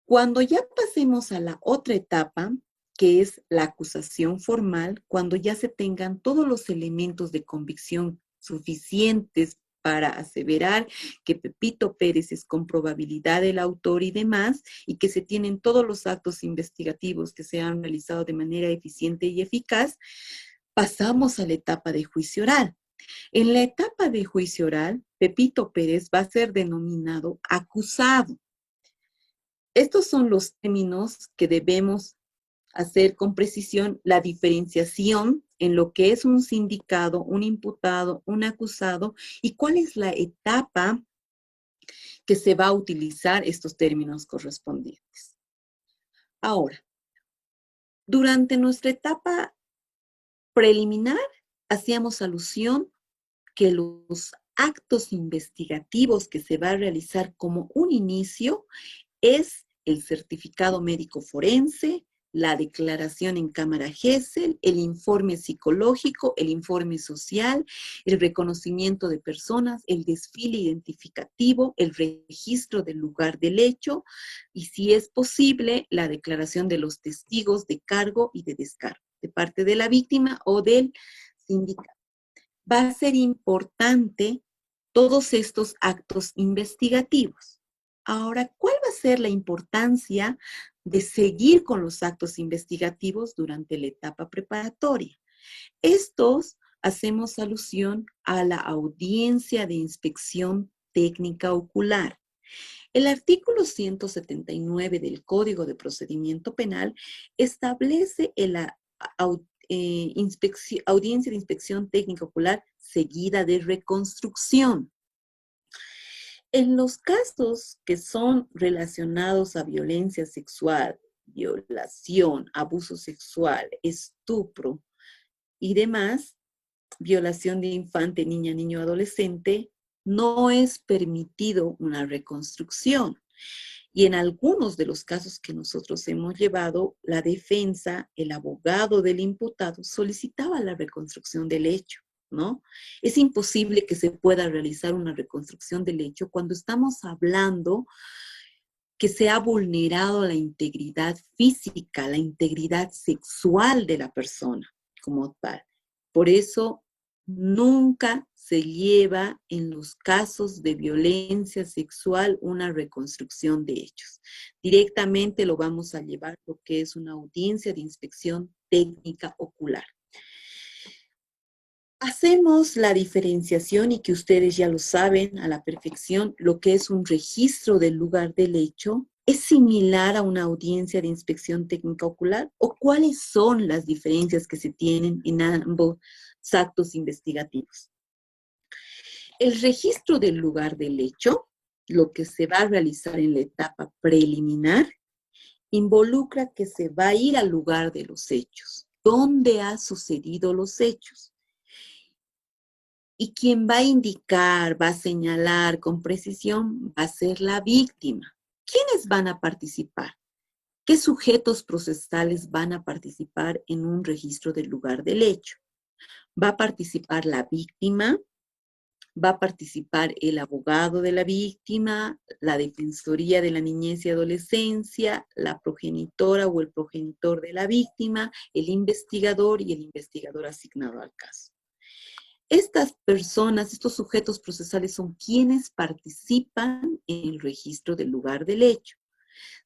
Cuando ya pasemos a la otra etapa, que es la acusación formal, cuando ya se tengan todos los elementos de convicción suficientes para aseverar que Pepito Pérez es con probabilidad el autor y demás, y que se tienen todos los actos investigativos que se han realizado de manera eficiente y eficaz, pasamos a la etapa de juicio oral. En la etapa de juicio oral, Pepito Pérez va a ser denominado acusado. Estos son los términos que debemos hacer con precisión la diferenciación en lo que es un sindicado, un imputado, un acusado y cuál es la etapa que se va a utilizar estos términos correspondientes. Ahora, durante nuestra etapa preliminar, hacíamos alusión que los actos investigativos que se va a realizar como un inicio es el certificado médico forense, la declaración en cámara Gesell, el informe psicológico, el informe social, el reconocimiento de personas, el desfile identificativo, el registro del lugar del hecho y, si es posible, la declaración de los testigos de cargo y de descargo de parte de la víctima o del sindicato. Va a ser importante todos estos actos investigativos. Ahora, ¿cuál va a ser la importancia de seguir con los actos investigativos durante la etapa preparatoria? Estos hacemos alusión a la audiencia de inspección técnica ocular. El artículo 179 del Código de Procedimiento Penal establece audiencia de inspección técnica ocular seguida de reconstrucción. En los casos que son relacionados a violencia sexual, violación, abuso sexual, estupro y demás, violación de infante, niña, niño, adolescente, no es permitido una reconstrucción. Y en algunos de los casos que nosotros hemos llevado, la defensa, el abogado del imputado, solicitaba la reconstrucción del hecho, ¿no? Es imposible que se pueda realizar una reconstrucción del hecho cuando estamos hablando que se ha vulnerado la integridad física, la integridad sexual de la persona como tal. Por eso, nunca se lleva en los casos de violencia sexual una reconstrucción de hechos. Directamente lo vamos a llevar lo que es una audiencia de inspección técnica ocular. Hacemos la diferenciación y que ustedes ya lo saben a la perfección, lo que es un registro del lugar del hecho. ¿Es similar a una audiencia de inspección técnica ocular? ¿O cuáles son las diferencias que se tienen en ambos actos investigativos? El registro del lugar del hecho, lo que se va a realizar en la etapa preliminar, involucra que se va a ir al lugar de los hechos, dónde han sucedido los hechos. Y quien va a indicar, va a señalar con precisión, va a ser la víctima. ¿Quiénes van a participar? ¿Qué sujetos procesales van a participar en un registro del lugar del hecho? Va a participar la víctima, va a participar el abogado de la víctima, la defensoría de la niñez y adolescencia, la progenitora o el progenitor de la víctima, el investigador y el investigador asignado al caso. Estas personas, estos sujetos procesales son quienes participan en el registro del lugar del hecho.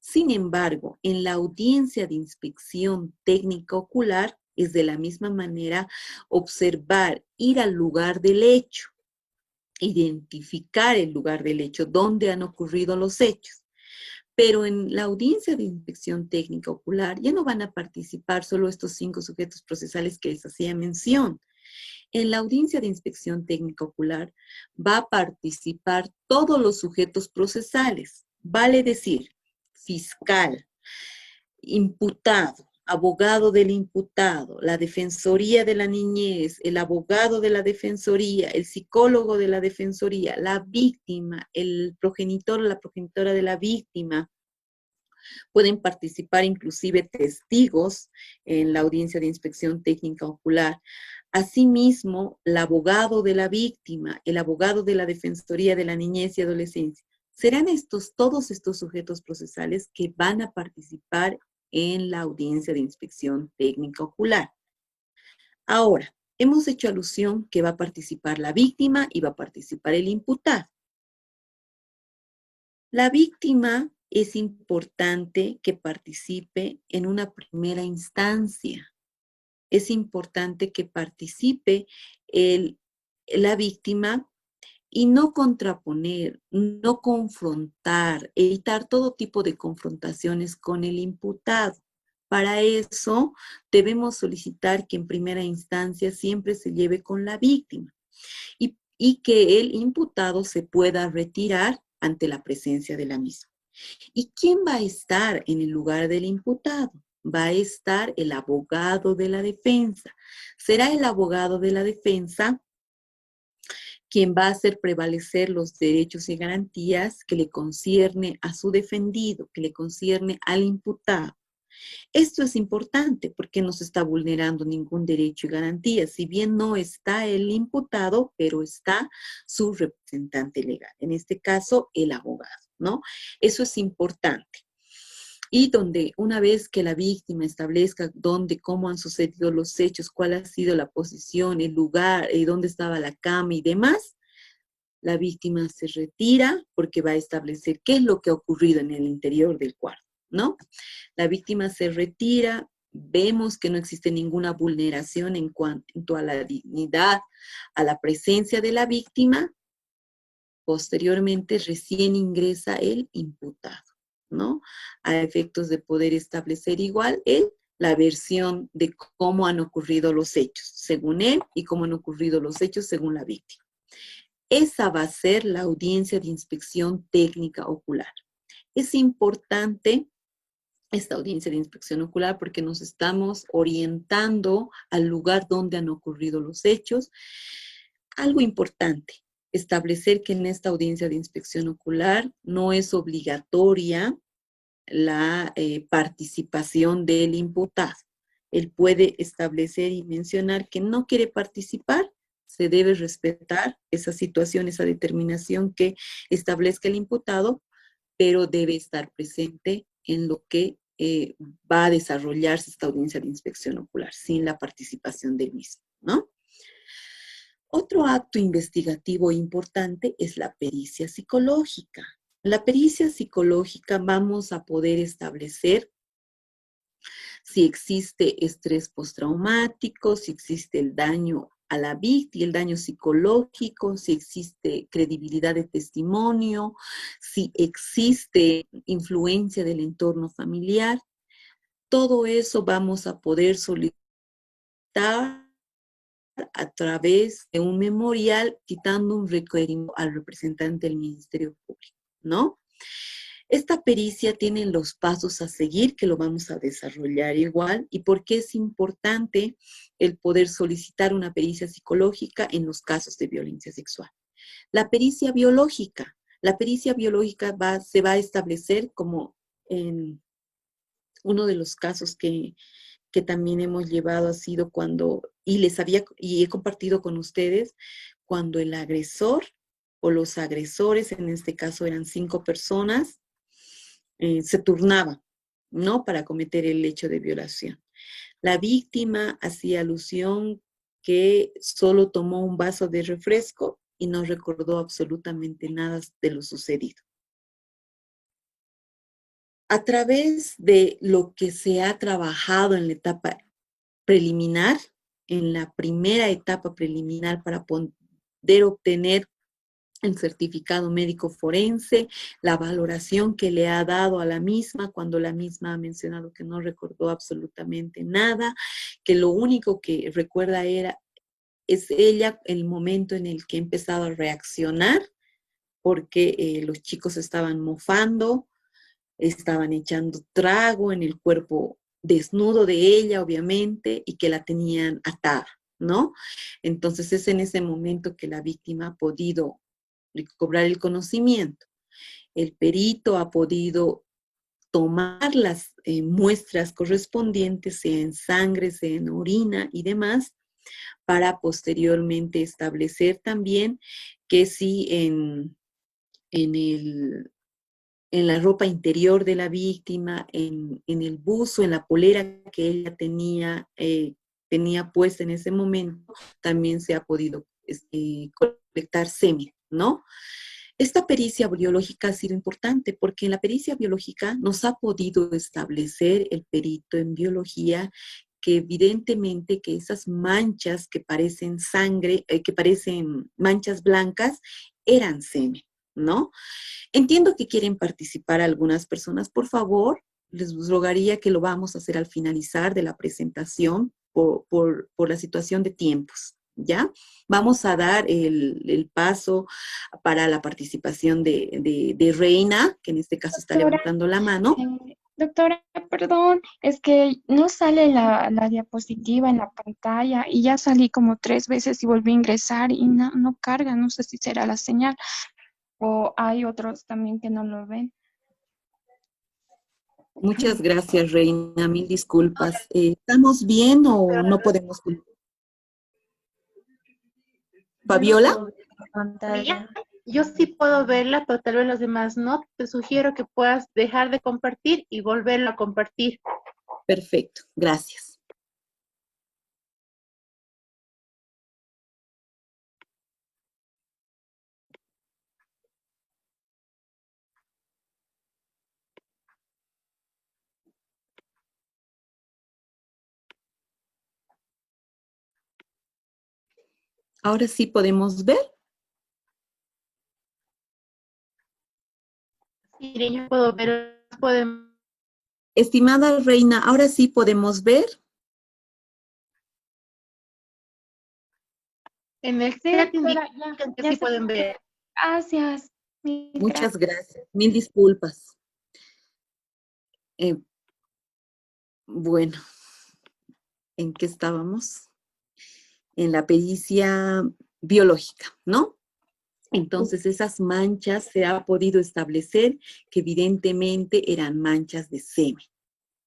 Sin embargo, en la audiencia de inspección técnica ocular es de la misma manera observar, ir al lugar del hecho, identificar el lugar del hecho, dónde han ocurrido los hechos. Pero en la audiencia de inspección técnica ocular ya no van a participar solo estos 5 sujetos procesales que les hacía mención. En la audiencia de inspección técnica ocular va a participar todos los sujetos procesales, vale decir, fiscal, imputado, abogado del imputado, la defensoría de la niñez, el abogado de la defensoría, el psicólogo de la defensoría, la víctima, el progenitor o la progenitora de la víctima. Pueden participar inclusive testigos en la audiencia de inspección técnica ocular. Asimismo, el abogado de la víctima, el abogado de la Defensoría de la Niñez y Adolescencia. Serán todos estos sujetos procesales que van a participar en la audiencia de inspección técnica ocular. Ahora, hemos hecho alusión que va a participar la víctima y va a participar el imputado. La víctima es importante que participe en una primera instancia. Es importante que participe la víctima y no contraponer, no confrontar, evitar todo tipo de confrontaciones con el imputado. Para eso debemos solicitar que en primera instancia siempre se lleve con la víctima y que el imputado se pueda retirar ante la presencia de la misma. ¿Y quién va a estar en el lugar del imputado? Va a estar el abogado de la defensa. Será el abogado de la defensa quien va a hacer prevalecer los derechos y garantías que le concierne a su defendido, que le concierne al imputado. Esto es importante porque no se está vulnerando ningún derecho y garantía, si bien no está el imputado, pero está su representante legal, en este caso el abogado, ¿no? Eso es importante. Y donde una vez que la víctima establezca dónde, cómo han sucedido los hechos, cuál ha sido la posición, el lugar, dónde estaba la cama y demás, la víctima se retira porque va a establecer qué es lo que ha ocurrido en el interior del cuarto, ¿no? La víctima se retira, vemos que no existe ninguna vulneración en cuanto a la dignidad, a la presencia de la víctima. Posteriormente, recién ingresa el imputado, ¿no? A efectos de poder establecer igual la versión de cómo han ocurrido los hechos, según él, y cómo han ocurrido los hechos según la víctima. Esa va a ser la audiencia de inspección técnica ocular. Es importante esta audiencia de inspección ocular porque nos estamos orientando al lugar donde han ocurrido los hechos. Algo importante, establecer que en esta audiencia de inspección ocular no es obligatoria la participación del imputado. Él puede establecer y mencionar que no quiere participar. Se debe respetar esa situación, esa determinación que establezca el imputado, pero debe estar presente en lo que va a desarrollarse esta audiencia de inspección ocular, sin la participación del mismo, ¿no? Otro acto investigativo importante es la pericia psicológica. En la pericia psicológica vamos a poder establecer si existe estrés postraumático, si existe el daño a la víctima, el daño psicológico, si existe credibilidad de testimonio, si existe influencia del entorno familiar. Todo eso vamos a poder solicitar a través de un memorial, citando un requerimiento al representante del Ministerio Público, ¿no? Esta pericia tiene los pasos a seguir que lo vamos a desarrollar igual y por qué es importante el poder solicitar una pericia psicológica en los casos de violencia sexual. La pericia biológica. La pericia biológica se va a establecer como en uno de los casos que también hemos llevado ha sido cuando, y he compartido con ustedes, cuando el agresor o los agresores, en este caso eran 5 personas, se turnaban, ¿no? Para cometer el hecho de violación. La víctima hacía alusión que solo tomó un vaso de refresco y no recordó absolutamente nada de lo sucedido. A través de lo que se ha trabajado en la etapa preliminar, en la primera etapa preliminar para poder obtener el certificado médico forense, la valoración que le ha dado a la misma, cuando la misma ha mencionado que no recordó absolutamente nada, que lo único que recuerda es ella el momento en el que ha empezado a reaccionar, porque los chicos estaban mofando, estaban echando trago en el cuerpo desnudo de ella, obviamente, y que la tenían atada, ¿no? Entonces es en ese momento que la víctima ha podido recobrar el conocimiento. El perito ha podido tomar las muestras correspondientes, sea en sangre, sea en orina y demás, para posteriormente establecer también que si en la ropa interior de la víctima, en el buzo, en la polera que ella tenía puesta en ese momento, también se ha podido colectar semen, ¿no? Esta pericia biológica ha sido importante porque en la pericia biológica nos ha podido establecer el perito en biología que evidentemente que esas manchas que parecen sangre, que parecen manchas blancas, eran semen, ¿no? Entiendo que quieren participar algunas personas. Por favor, les rogaría que lo vamos a hacer al finalizar de la presentación por la situación de tiempos, ¿ya? Vamos a dar el paso para la participación de Reina, que en este caso está Doctora, levantando la mano. doctora, perdón, es que no sale la diapositiva en la pantalla y ya salí como 3 veces y volví a ingresar y no carga, no sé si será la señal o hay otros también que no lo ven. Muchas gracias, Reina. Mil disculpas. ¿Estamos bien o no podemos? Yo no Fabiola, puedo ver la pantalla. Yo sí puedo verla, pero tal vez los demás no. Te sugiero que puedas dejar de compartir y volverlo a compartir. perfecto. Gracias. Ahora sí podemos ver. Sí, yo puedo ver, pueden. Estimada Reina, ahora sí podemos ver. En el Sí, chat doctora, indican que ya sí se pueden puede. ver. Gracias, mil Muchas gracias. gracias. Mil disculpas. Eh, bueno, ¿en qué estábamos? En la pericia biológica, ¿no? Entonces, esas manchas se ha podido establecer que evidentemente eran manchas de semen,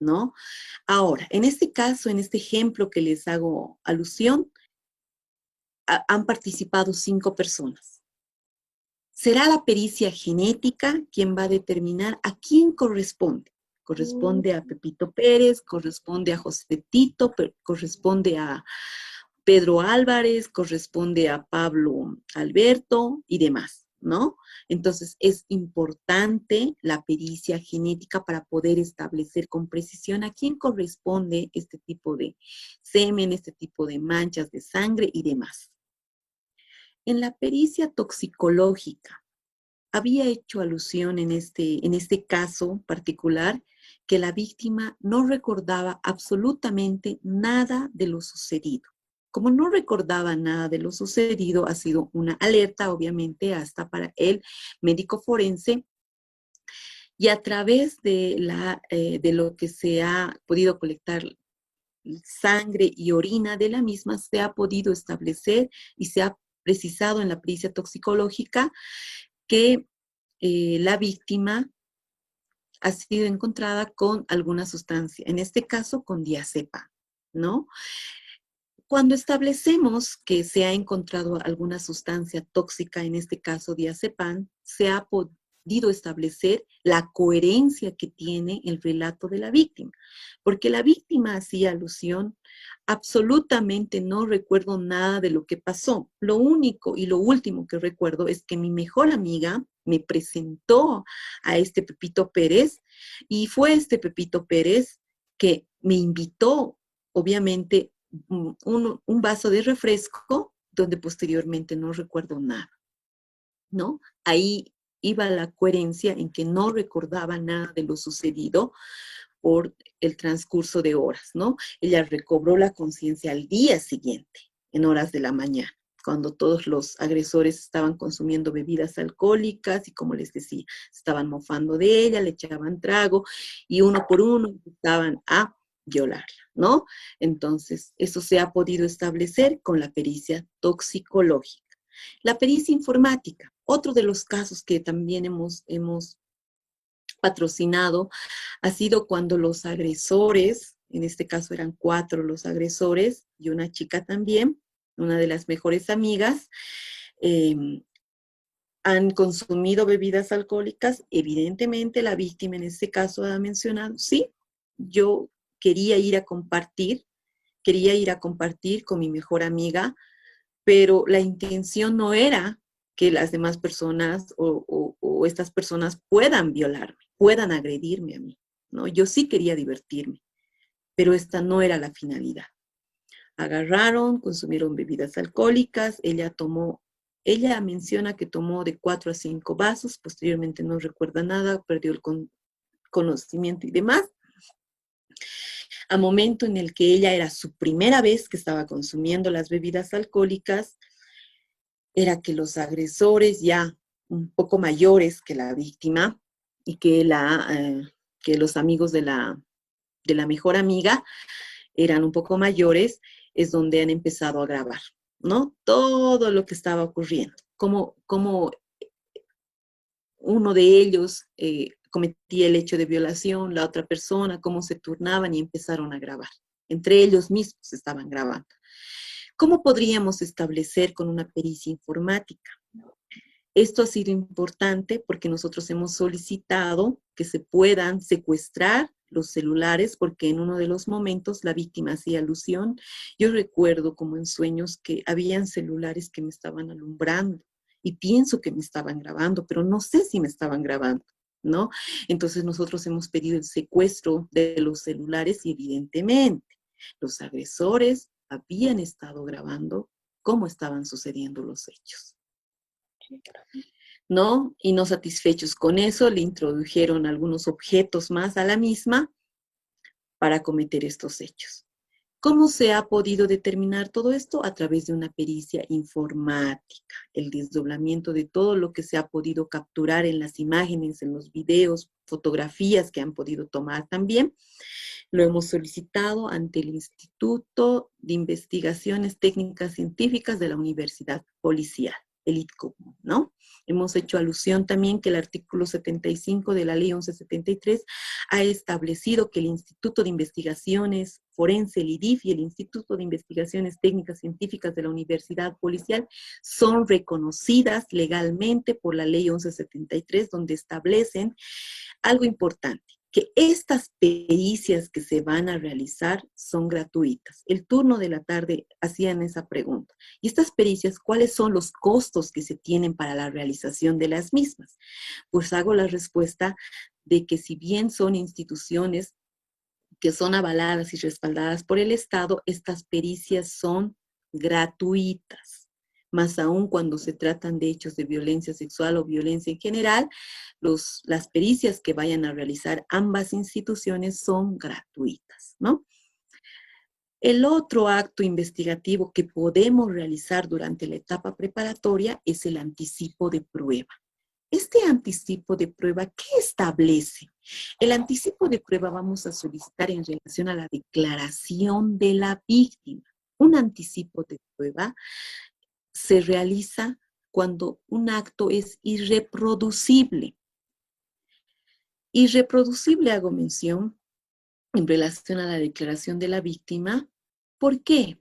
¿no? Ahora, en este caso, en este ejemplo que les hago alusión, han participado 5 personas. Será la pericia genética quien va a determinar a quién corresponde. Corresponde a Pepito Pérez, corresponde a José Tito, corresponde a Pedro Álvarez, corresponde a Pablo Alberto y demás, ¿no? Entonces es importante la pericia genética para poder establecer con precisión a quién corresponde este tipo de semen, este tipo de manchas de sangre y demás. En la pericia toxicológica, había hecho alusión en este caso particular que la víctima no recordaba absolutamente nada de lo sucedido. Como no recordaba nada de lo sucedido, ha sido una alerta, obviamente, hasta para el médico forense Y a través de lo que se ha podido colectar sangre y orina de la misma, se ha podido establecer y se ha precisado en la pericia toxicológica que la víctima ha sido encontrada con alguna sustancia, en este caso con diazepam, ¿no? Cuando establecemos que se ha encontrado alguna sustancia tóxica, en este caso diazepam, se ha podido establecer la coherencia que tiene el relato de la víctima, porque la víctima hacía alusión, absolutamente no recuerdo nada de lo que pasó. Lo único y lo último que recuerdo es que mi mejor amiga me presentó a este Pepito Pérez y fue este Pepito Pérez que me invitó, obviamente, un vaso de refresco, donde posteriormente no recuerdo nada, ¿no? Ahí iba la coherencia en que no recordaba nada de lo sucedido por el transcurso de horas, ¿no? Ella recobró la conciencia al día siguiente, en horas de la mañana, cuando todos los agresores estaban consumiendo bebidas alcohólicas y, como les decía, estaban mofando de ella, le echaban trago y uno por uno empezaban a violarla, ¿no? Entonces, eso se ha podido establecer con la pericia toxicológica. La pericia informática, otro de los casos que también hemos patrocinado, ha sido cuando los agresores, en este caso eran 4 los agresores y una chica también, una de las mejores amigas, han consumido bebidas alcohólicas. Evidentemente la víctima en este caso ha mencionado, sí, yo quería ir a compartir con mi mejor amiga, pero la intención no era que las demás personas o estas personas puedan violarme, puedan agredirme a mí, ¿no? Yo sí quería divertirme, pero esta no era la finalidad. Agarraron, consumieron bebidas alcohólicas, ella menciona que tomó de 4 a 5 vasos, posteriormente no recuerda nada, perdió el conocimiento y demás. A momento en el que ella era su primera vez que estaba consumiendo las bebidas alcohólicas, era que los agresores ya un poco mayores que la víctima y que los amigos de la mejor amiga eran un poco mayores, es donde han empezado a grabar, ¿no? Todo lo que estaba ocurriendo, como uno de ellos cometía el hecho de violación, la otra persona, cómo se turnaban y empezaron a grabar. Entre ellos mismos estaban grabando. ¿Cómo podríamos establecer con una pericia informática? Esto ha sido importante porque nosotros hemos solicitado que se puedan secuestrar los celulares, porque en uno de los momentos la víctima hacía alusión. Yo recuerdo como en sueños que habían celulares que me estaban alumbrando y pienso que me estaban grabando, pero no sé si me estaban grabando, ¿no? Entonces nosotros hemos pedido el secuestro de los celulares y evidentemente los agresores habían estado grabando cómo estaban sucediendo los hechos, ¿no? Y no satisfechos con eso, le introdujeron algunos objetos más a la misma para cometer estos hechos. ¿Cómo se ha podido determinar todo esto? A través de una pericia informática, el desdoblamiento de todo lo que se ha podido capturar en las imágenes, en los videos, fotografías que han podido tomar también. Lo hemos solicitado ante el Instituto de Investigaciones Técnicas Científicas de la Universidad Policial, el ITCO, ¿no? Hemos hecho alusión también que el artículo 75 de la Ley 1173 ha establecido que el Instituto de Investigaciones Forense, el IDIF, y el Instituto de Investigaciones Técnicas Científicas de la Universidad Policial son reconocidas legalmente por la Ley 1173, donde establecen algo importante, que estas pericias que se van a realizar son gratuitas. El turno de la tarde hacían esa pregunta. ¿Y estas pericias, cuáles son los costos que se tienen para la realización de las mismas? Pues hago la respuesta de que si bien son instituciones que son avaladas y respaldadas por el Estado, estas pericias son gratuitas. Más aún cuando se tratan de hechos de violencia sexual o violencia en general, las pericias que vayan a realizar ambas instituciones son gratuitas, ¿no? El otro acto investigativo que podemos realizar durante la etapa preparatoria es el anticipo de prueba. este anticipo de prueba, ¿qué establece? El anticipo de prueba vamos a solicitar en relación a la declaración de la víctima. Un anticipo de prueba se realiza cuando un acto es irreproducible. Irreproducible hago mención en relación a la declaración de la víctima. ¿Por qué?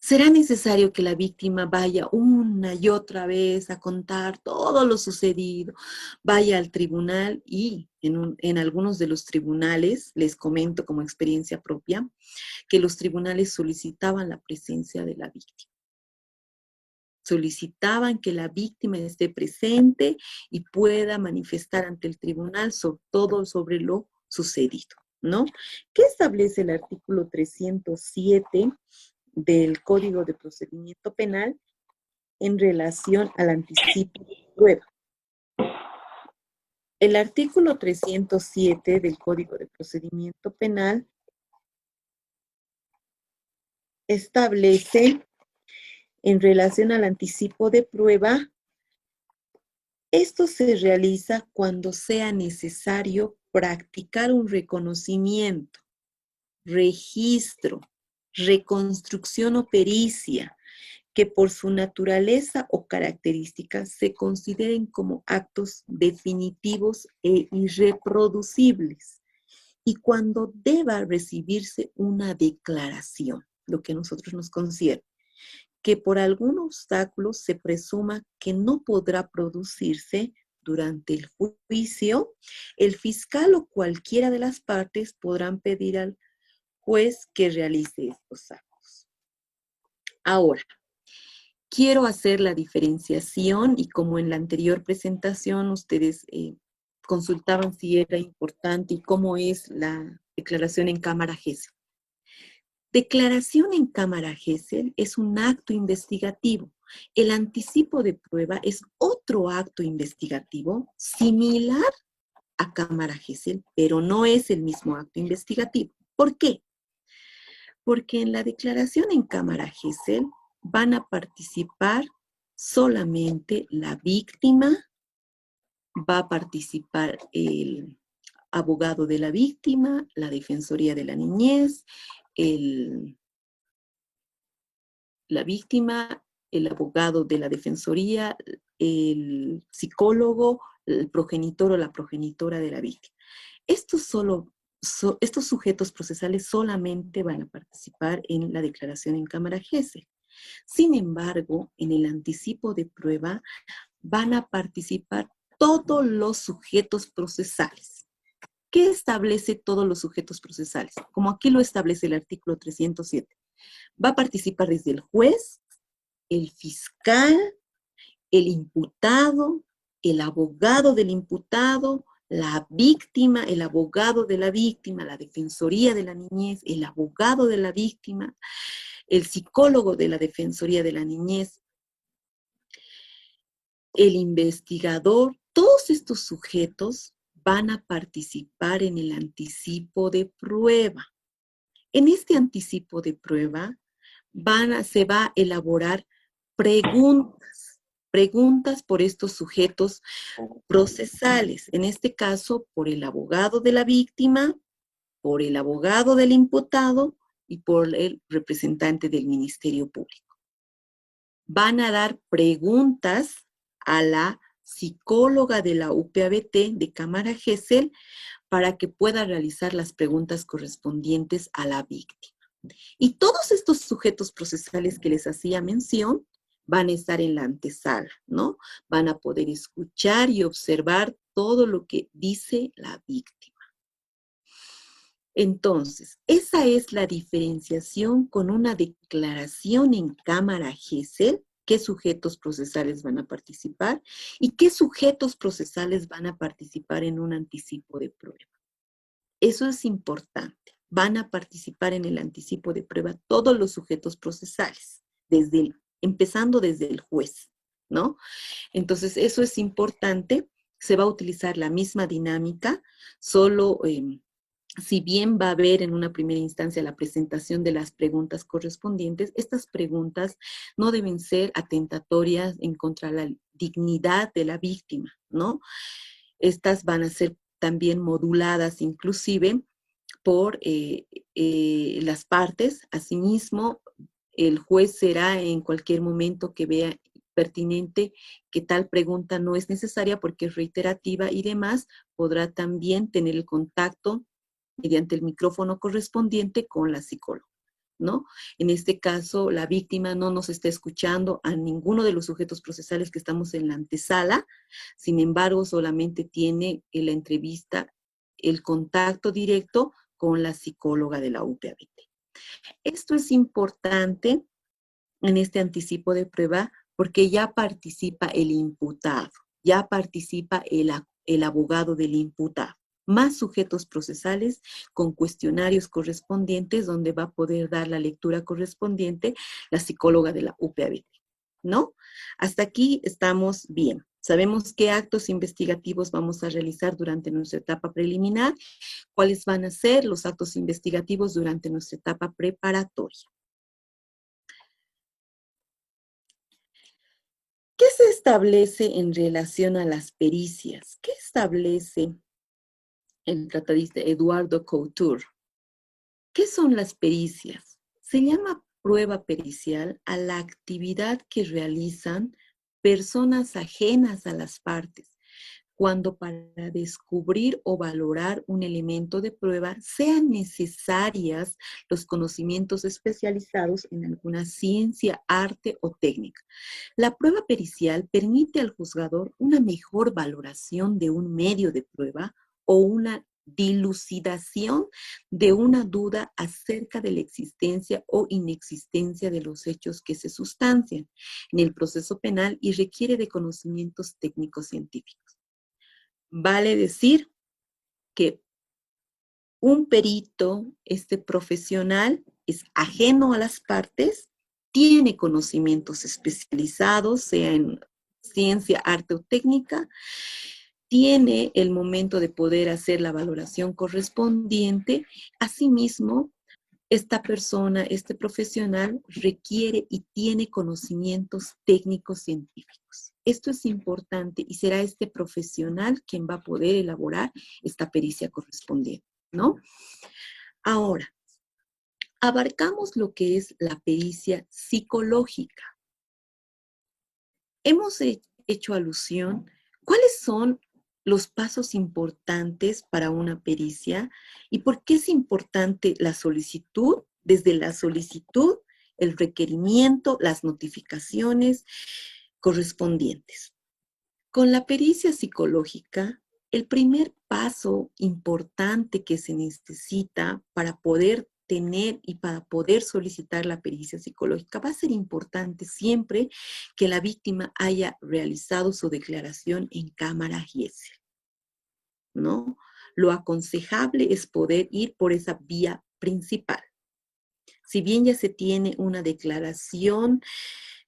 ¿Será necesario que la víctima vaya una y otra vez a contar todo lo sucedido, vaya al tribunal y en algunos de los tribunales, les comento como experiencia propia, que los tribunales solicitaban la presencia de la víctima? Solicitaban que la víctima esté presente y pueda manifestar ante el tribunal todo sobre lo sucedido, ¿no? ¿Qué establece el artículo 307 del Código de Procedimiento Penal en relación al anticipo de prueba? El artículo 307 del Código de Procedimiento Penal establece en relación al anticipo de prueba, esto se realiza cuando sea necesario practicar un reconocimiento, registro, reconstrucción o pericia, que por su naturaleza o características se consideren como actos definitivos e irreproducibles, y cuando deba recibirse una declaración, lo que a nosotros nos concierne, que por algún obstáculo se presuma que no podrá producirse durante el juicio, el fiscal o cualquiera de las partes podrán pedir al juez que realice estos actos. Ahora, quiero hacer la diferenciación y como en la anterior presentación ustedes consultaban si era importante y cómo es la declaración en cámara Gesell. Declaración en cámara Gesell es un acto investigativo. El anticipo de prueba es otro acto investigativo similar a cámara Gesell, pero no es el mismo acto investigativo. ¿Por qué? Porque en la declaración en cámara Gesell van a participar solamente la víctima, va a participar el abogado de la víctima, la Defensoría de la Niñez, la víctima, el abogado de la Defensoría, el psicólogo, el progenitor o la progenitora de la víctima. Estos sujetos procesales solamente van a participar en la declaración en cámara Gesell. Sin embargo, en el anticipo de prueba van a participar todos los sujetos procesales. ¿Qué establece todos los sujetos procesales? Como aquí lo establece el artículo 307. Va a participar desde el juez, el fiscal, el imputado, el abogado del imputado, la víctima, el abogado de la víctima, la Defensoría de la Niñez, el abogado de la víctima, el psicólogo de la Defensoría de la Niñez, el investigador. Todos estos sujetos van a participar en el anticipo de prueba. En este anticipo de prueba se va a elaborar preguntas por estos sujetos procesales, en este caso por el abogado de la víctima, por el abogado del imputado y por el representante del Ministerio Público. Van a dar preguntas a la psicóloga de la UPABT de cámara Gesell para que pueda realizar las preguntas correspondientes a la víctima. Y todos estos sujetos procesales que les hacía mención van a estar en la antesala, ¿no? Van a poder escuchar y observar todo lo que dice la víctima. Entonces, esa es la diferenciación con una declaración en cámara Gesell, qué sujetos procesales van a participar y qué sujetos procesales van a participar en un anticipo de prueba. Eso es importante. Van a participar en el anticipo de prueba todos los sujetos procesales, empezando desde el juez, ¿no? Entonces, eso es importante. Se va a utilizar la misma dinámica, solo si bien va a haber en una primera instancia la presentación de las preguntas correspondientes, estas preguntas no deben ser atentatorias en contra de la dignidad de la víctima, ¿no? Estas van a ser también moduladas inclusive por las partes. Asimismo, el juez será en cualquier momento que vea pertinente que tal pregunta no es necesaria porque es reiterativa y demás, podrá también tener el contacto mediante el micrófono correspondiente con la psicóloga, ¿no? En este caso, la víctima no nos está escuchando a ninguno de los sujetos procesales que estamos en la antesala, sin embargo, solamente tiene en la entrevista el contacto directo con la psicóloga de la UPABT. Esto es importante en este anticipo de prueba porque ya participa el imputado, ya participa el abogado del imputado, más sujetos procesales con cuestionarios correspondientes donde va a poder dar la lectura correspondiente la psicóloga de la UPABT, ¿no? Hasta aquí estamos bien. Sabemos qué actos investigativos vamos a realizar durante nuestra etapa preliminar, cuáles van a ser los actos investigativos durante nuestra etapa preparatoria. ¿Qué se establece en relación a las pericias? ¿Qué establece el tratadista Eduardo Couture? ¿Qué son las pericias? Se llama prueba pericial a la actividad que realizan personas ajenas a las partes, cuando para descubrir o valorar un elemento de prueba sean necesarias los conocimientos especializados en alguna ciencia, arte o técnica. La prueba pericial permite al juzgador una mejor valoración de un medio de prueba o una dilucidación de una duda acerca de la existencia o inexistencia de los hechos que se sustancian en el proceso penal y requiere de conocimientos técnicos científicos. Vale decir que un perito, este profesional, es ajeno a las partes, tiene conocimientos especializados, sea en ciencia, arte o técnica, tiene el momento de poder hacer la valoración correspondiente. Asimismo, esta persona, este profesional, requiere y tiene conocimientos técnicos científicos. Esto es importante y será este profesional quien va a poder elaborar esta pericia correspondiente, ¿no? Ahora, abarcamos lo que es la pericia psicológica. Hemos hecho alusión, ¿cuáles son los pasos importantes para una pericia y por qué es importante la solicitud? Desde la solicitud, el requerimiento, las notificaciones correspondientes. Con la pericia psicológica, el primer paso importante que se necesita para poder tener y para poder solicitar la pericia psicológica va a ser importante siempre que la víctima haya realizado su declaración en cámara Gesell, ¿no? Lo aconsejable es poder ir por esa vía principal. Si bien ya se tiene una declaración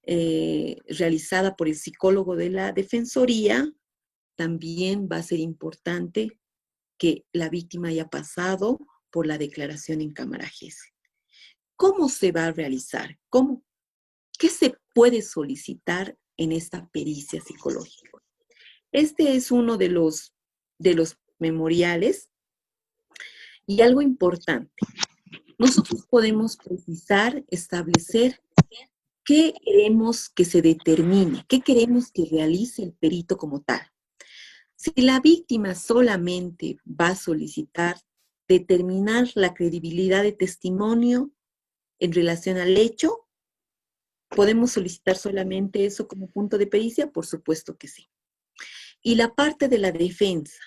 realizada por el psicólogo de la Defensoría, también va a ser importante que la víctima haya pasado por la declaración en cámara Gesell. ¿Cómo se va a realizar? ¿Cómo? ¿Qué se puede solicitar en esta pericia psicológica? Este es uno de los memoriales y algo importante. Nosotros podemos precisar, establecer qué queremos que se determine, qué queremos que realice el perito como tal. Si la víctima solamente va a solicitar determinar la credibilidad de testimonio en relación al hecho, ¿podemos solicitar solamente eso como punto de pericia? Por supuesto que sí. Y la parte de la defensa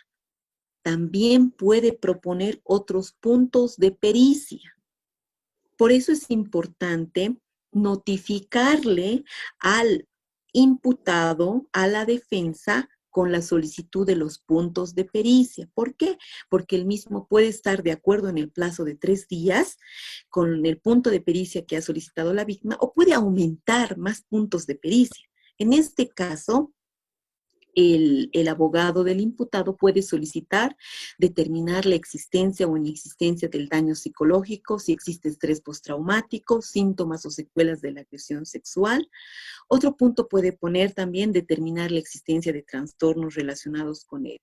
también puede proponer otros puntos de pericia. Por eso es importante notificarle al imputado, a la defensa, con la solicitud de los puntos de pericia. ¿Por qué? Porque el mismo puede estar de acuerdo en el plazo de 3 días con el punto de pericia que ha solicitado la víctima o puede aumentar más puntos de pericia. En este caso, el abogado del imputado puede solicitar determinar la existencia o inexistencia del daño psicológico, si existe estrés postraumático, síntomas o secuelas de la agresión sexual. Otro punto puede poner también determinar la existencia de trastornos relacionados con el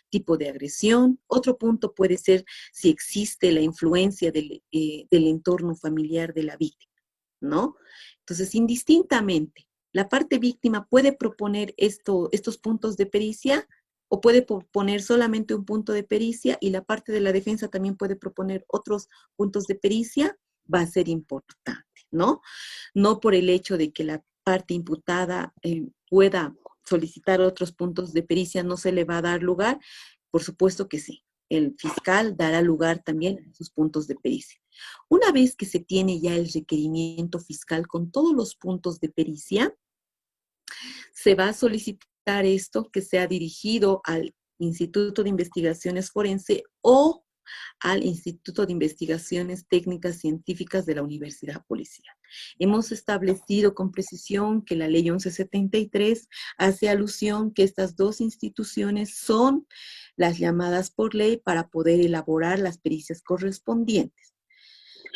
tipo de agresión. Otro punto puede ser si existe la influencia del entorno familiar de la víctima, ¿no? Entonces, indistintamente, la parte víctima puede proponer estos puntos de pericia o puede proponer solamente un punto de pericia y la parte de la defensa también puede proponer otros puntos de pericia, va a ser importante, ¿no? No por el hecho de que la parte imputada pueda solicitar otros puntos de pericia, no se le va a dar lugar, por supuesto que sí. El fiscal dará lugar también a sus puntos de pericia. Una vez que se tiene ya el requerimiento fiscal con todos los puntos de pericia, se va a solicitar esto que sea dirigido al Instituto de Investigaciones Forense o al Instituto de Investigaciones Técnicas Científicas de la Universidad Policial. Hemos establecido con precisión que la Ley 1173 hace alusión que estas dos instituciones son las llamadas por ley para poder elaborar las pericias correspondientes.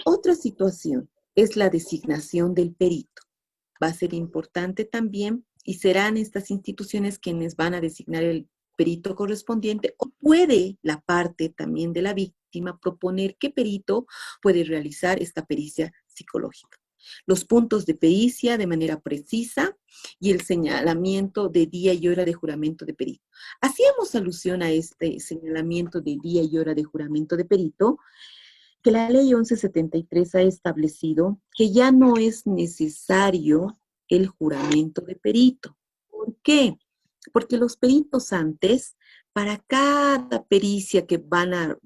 Otra situación es la designación del perito. Va a ser importante también y serán estas instituciones quienes van a designar el perito correspondiente o puede la parte también de la víctima proponer qué perito puede realizar esta pericia psicológica. Los puntos de pericia de manera precisa y el señalamiento de día y hora de juramento de perito. Hacíamos alusión a este señalamiento de día y hora de juramento de perito, que la ley 1173 ha establecido que ya no es necesario el juramento de perito. ¿Por qué? Porque los peritos antes, para cada pericia que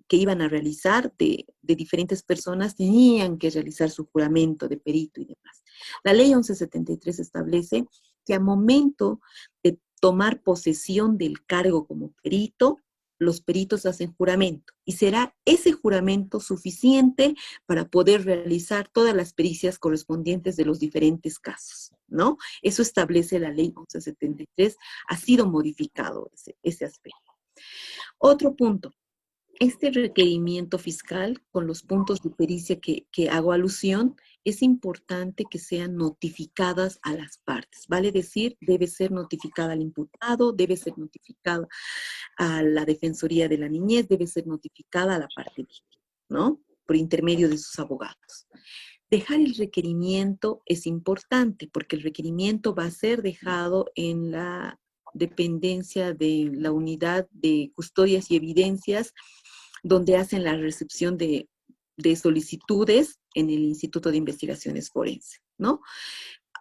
iban a realizar de diferentes personas, tenían que realizar su juramento de perito y demás. La ley 1173 establece que al momento de tomar posesión del cargo como perito, los peritos hacen juramento y será ese juramento suficiente para poder realizar todas las pericias correspondientes de los diferentes casos, ¿no? Eso establece la ley 1173, ha sido modificado ese aspecto. Otro punto, este requerimiento fiscal con los puntos de pericia que hago alusión, es importante que sean notificadas a las partes. Vale decir, debe ser notificada al imputado, debe ser notificada a la Defensoría de la Niñez, debe ser notificada a la parte víctima, ¿no? Por intermedio de sus abogados. Dejar el requerimiento es importante porque el requerimiento va a ser dejado en la dependencia de la unidad de custodias y evidencias donde hacen la recepción de solicitudes en el Instituto de Investigaciones Forenses, ¿no?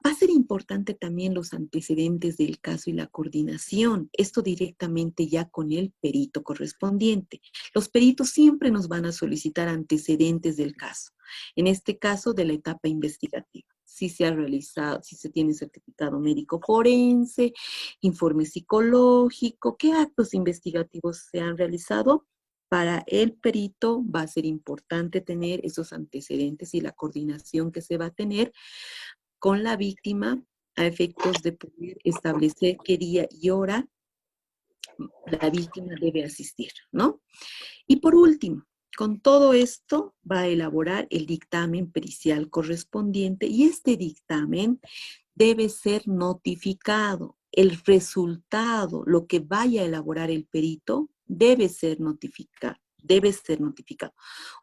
Va a ser importante también los antecedentes del caso y la coordinación, esto directamente ya con el perito correspondiente. Los peritos siempre nos van a solicitar antecedentes del caso, en este caso de la etapa investigativa. Si se ha realizado, si se tiene certificado médico forense, informe psicológico, qué actos investigativos se han realizado. Para el perito va a ser importante tener esos antecedentes y la coordinación que se va a tener con la víctima a efectos de poder establecer qué día y hora la víctima debe asistir, ¿no? Y por último, con todo esto va a elaborar el dictamen pericial correspondiente y este dictamen debe ser notificado. El resultado, lo que vaya a elaborar el perito, debe ser notificado. Debe ser notificado.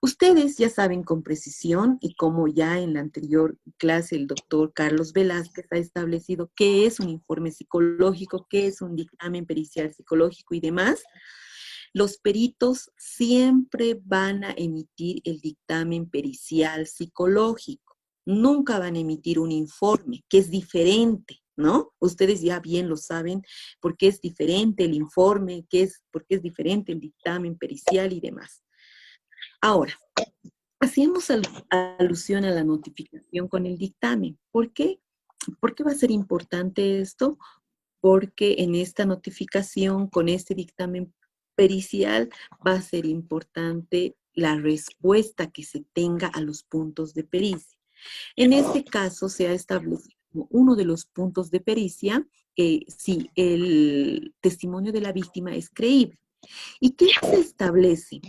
Ustedes ya saben con precisión y como ya en la anterior clase el doctor Carlos Velázquez ha establecido qué es un informe psicológico, qué es un dictamen pericial psicológico y demás, los peritos siempre van a emitir el dictamen pericial psicológico. Nunca van a emitir un informe que es diferente, ¿no? Ustedes ya bien lo saben porque es diferente el informe, porque es diferente el dictamen pericial y demás. Ahora, hacíamos alusión a la notificación con el dictamen. ¿Por qué? ¿Por qué va a ser importante esto? Porque en esta notificación, con este dictamen pericial, va a ser importante la respuesta que se tenga a los puntos de pericia. En este caso se ha establecido uno de los puntos de pericia si el testimonio de la víctima es creíble. ¿Y qué se establece?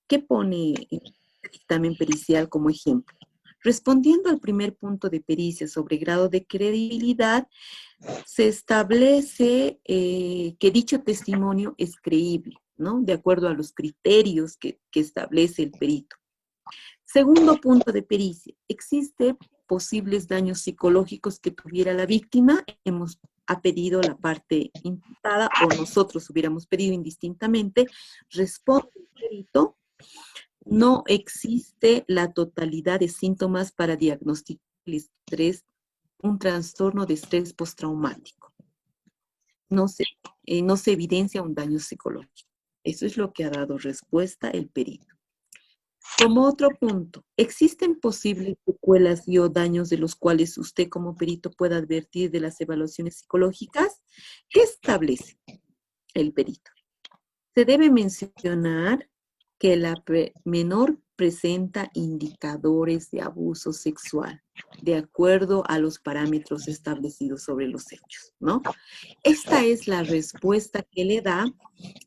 ¿Qué pone el dictamen pericial como ejemplo? Respondiendo al primer punto de pericia sobre grado de credibilidad, se establece que dicho testimonio es creíble, ¿no? De acuerdo a los criterios que establece el perito. Segundo punto de pericia, ¿existen posibles daños psicológicos que tuviera la víctima? Ha pedido la parte imputada o nosotros hubiéramos pedido indistintamente. Responde el perito, no existe la totalidad de síntomas para diagnosticar el estrés, un trastorno de estrés postraumático. No se evidencia un daño psicológico. Eso es lo que ha dado respuesta el perito. Como otro punto, ¿existen posibles secuelas y o daños de los cuales usted como perito pueda advertir de las evaluaciones psicológicas? ¿Qué establece el perito? Se debe mencionar que la menor presenta indicadores de abuso sexual, de acuerdo a los parámetros establecidos sobre los hechos, ¿no? Esta es la respuesta que le da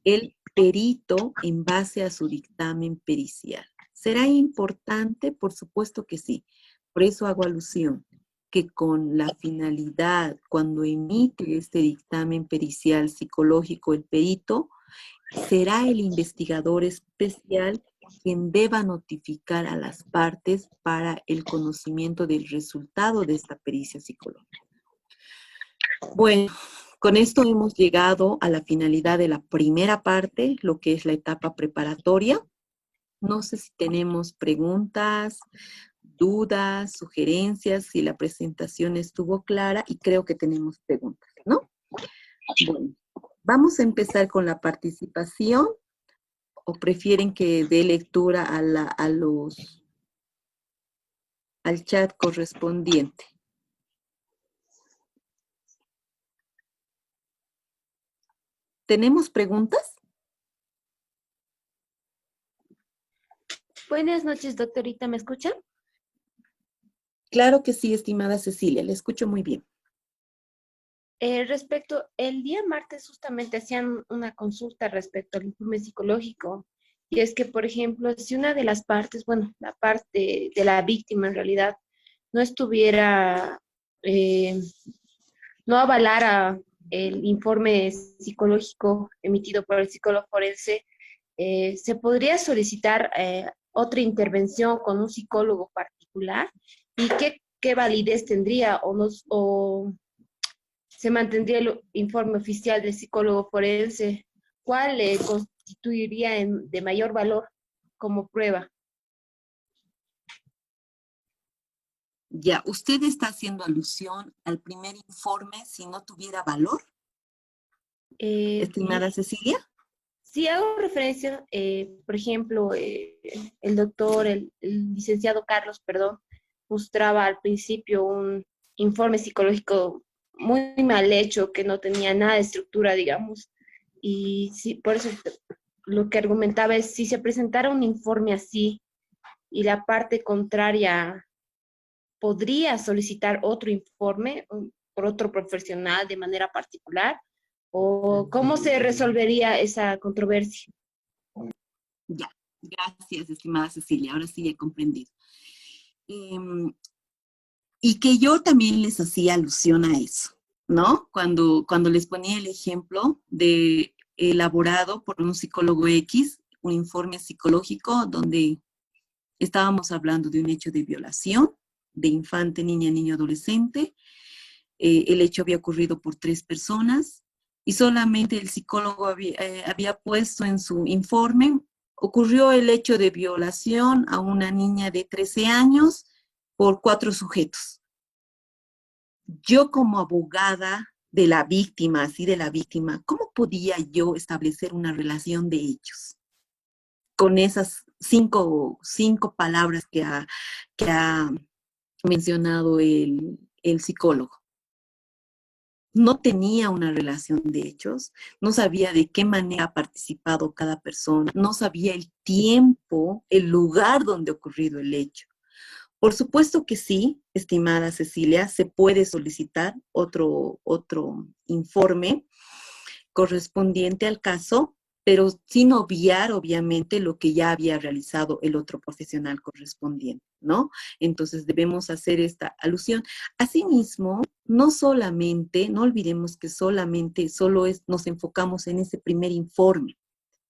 el perito en base a su dictamen pericial. ¿Será importante? Por supuesto que sí. Por eso hago alusión que con la finalidad, cuando emite este dictamen pericial psicológico el perito, será el investigador especial quien deba notificar a las partes para el conocimiento del resultado de esta pericia psicológica. Bueno, con esto hemos llegado a la finalidad de la primera parte, lo que es la etapa preparatoria. No sé si tenemos preguntas, dudas, sugerencias, si la presentación estuvo clara y creo que tenemos preguntas, ¿no? Bueno, vamos a empezar con la participación o prefieren que dé lectura al chat correspondiente. ¿Tenemos preguntas? Buenas noches, doctorita, ¿me escucha? Claro que sí, estimada Cecilia, le escucho muy bien. Respecto, el día martes justamente hacían una consulta respecto al informe psicológico. Y es que, por ejemplo, si una de las partes, bueno, la parte de la víctima en realidad, no estuviera, no avalara el informe psicológico emitido por el psicólogo forense, se podría solicitar otra intervención con un psicólogo particular. ¿Y qué validez tendría o se mantendría el informe oficial del psicólogo forense? ¿Cuál constituiría de mayor valor como prueba? Ya, ¿usted está haciendo alusión al primer informe si no tuviera valor, estimada Cecilia? Sí, hago referencia, por ejemplo, el doctor, el licenciado Carlos, perdón, mostraba al principio un informe psicológico muy mal hecho, que no tenía nada de estructura, digamos. Y sí, por eso lo que argumentaba es, si se presentara un informe así y la parte contraria podría solicitar otro informe por otro profesional de manera particular, o cómo se resolvería esa controversia. Ya, gracias, estimada Cecilia, ahora sí he comprendido. Y que yo también les hacía alusión a eso, ¿no? Cuando les ponía el ejemplo de elaborado por un psicólogo X, un informe psicológico donde estábamos hablando de un hecho de violación de infante, niña, niño, adolescente. El hecho había ocurrido por 3 personas y solamente el psicólogo había puesto en su informe, ocurrió el hecho de violación a una niña de 13 años por 4 sujetos. Yo como abogada de la víctima, así de la víctima, ¿cómo podía yo establecer una relación de hechos con esas cinco palabras que ha mencionado el psicólogo? No tenía una relación de hechos, no sabía de qué manera ha participado cada persona, no sabía el tiempo, el lugar donde ha ocurrido el hecho. Por supuesto que sí, estimada Cecilia, se puede solicitar otro informe correspondiente al caso, pero sin obviar, obviamente, lo que ya había realizado el otro profesional correspondiente, ¿no? Entonces debemos hacer esta alusión. Asimismo, no solamente, no olvidemos que solamente nos enfocamos en ese primer informe.